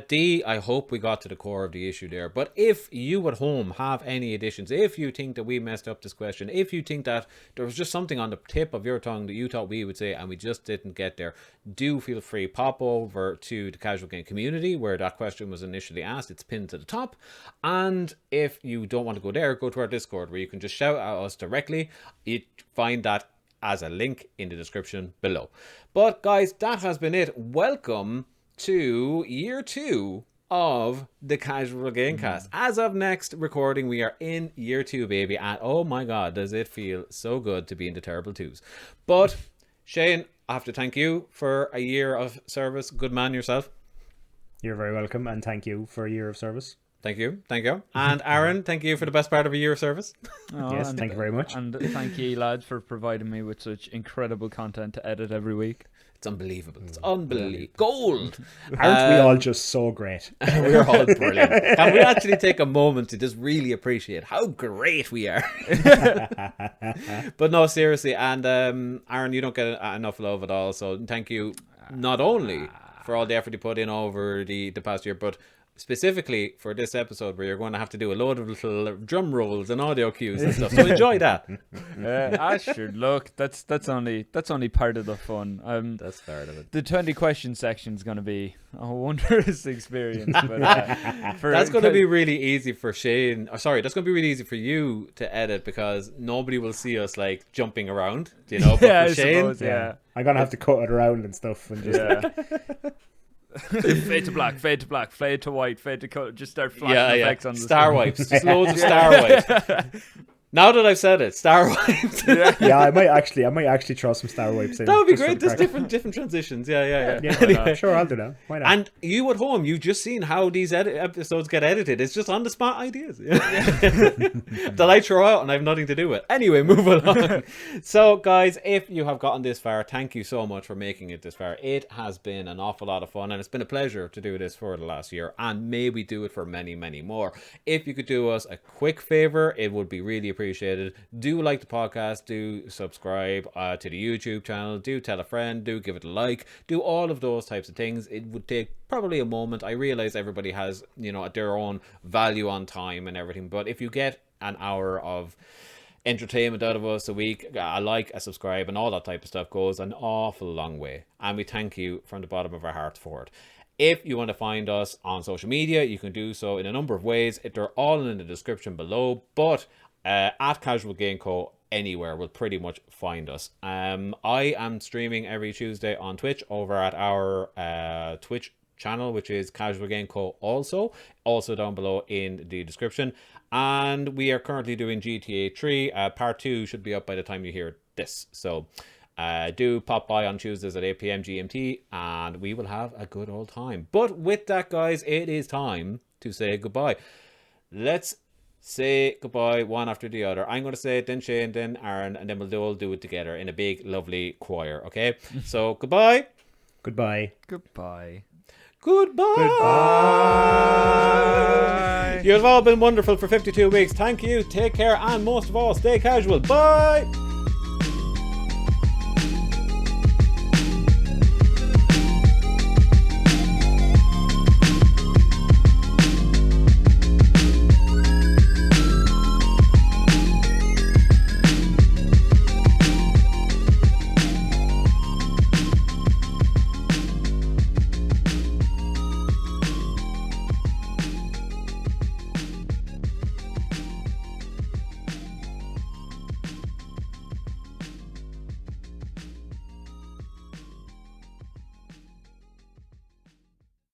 D, I hope we got to the core of the issue there. But if you at home have any additions, if you think that we messed up this question, if you think that there was just something on the tip of your tongue that you thought we would say and we just didn't get there, do feel free, pop over to the Casual Game community where that question was initially asked. It's pinned to the top. And if you don't want to go there, go to our Discord where you can just shout at us directly. You find that as a link in the description below. But guys, that has been it. Welcome to year 2 of the Casual Gamecast. As of next recording, we are in year 2, baby, and oh my god, does it feel so good to be in the terrible twos. But Shane, I have to thank you for a year of service. Good man yourself. You're very welcome, and thank you for a year of service. Thank you. And Aaron, thank you for the best part of a year of service. Yes, thank you very much. And thank you, lads, for providing me with such incredible content to edit every week. It's unbelievable. It's unbelievable. Gold. Aren't we all just so great? We're all brilliant. Can we actually take a moment to just really appreciate how great we are? But no, seriously. And Aaron, you don't get enough love at all. So thank you not only for all the effort you put in over the past year, but specifically for this episode where you're going to have to do a load of little drum rolls and audio cues and stuff. So enjoy that. Sure. Look, that's only part of the fun. That's part of it. The 20 question section is going to be a wondrous experience. But, that's going to be really easy for Shane. That's going to be really easy for you to edit because nobody will see us like jumping around. You know, but for Shane, suppose, I'm gonna have to cut it around and stuff and just. Fade to black, fade to black, fade to white, fade to color. Just start flashing effects on the star wipes. Just loads of star wipes. Now that I've said it, star wipes. Yeah, I might actually throw some star wipes in. That would be great. There's different transitions. Yeah. Anyway. Sure, I'll do that. Why not? And you at home, you've just seen how these episodes get edited. It's just on the spot ideas that I throw out and I have nothing to do with. Anyway, move along. So, guys, if you have gotten this far, thank you so much for making it this far. It has been an awful lot of fun, and it's been a pleasure to do this for the last year, and may we do it for many, many more. If you could do us a quick favor, it would be really appreciated. Do like the podcast, do subscribe to the YouTube channel, do tell a friend, do give it a like, do all of those types of things. It would take probably a moment. I realize everybody has, you know, their own value on time and everything, but if you get an hour of entertainment out of us a week, a like, a subscribe, and all that type of stuff goes an awful long way, and we thank you from the bottom of our hearts for it. If you want to find us on social media, you can do so in a number of ways. They're all in the description below, but at Casual Game Co. anywhere will pretty much find us. I am streaming every Tuesday on Twitch over at our Twitch channel, which is Casual Game Co. also down below in the description. And we are currently doing GTA 3. Part 2 should be up by the time you hear this. So do pop by on Tuesdays at 8 p.m. GMT and we will have a good old time. But with that, guys, it is time to say goodbye. Let's say goodbye one after the other. I'm going to say it, then Shane, then Aaron, and then we'll all do it together in a big, lovely choir, okay? So, goodbye. Goodbye. Goodbye. Goodbye. Goodbye. You have all been wonderful for 52 weeks. Thank you. Take care. And most of all, stay casual. Bye.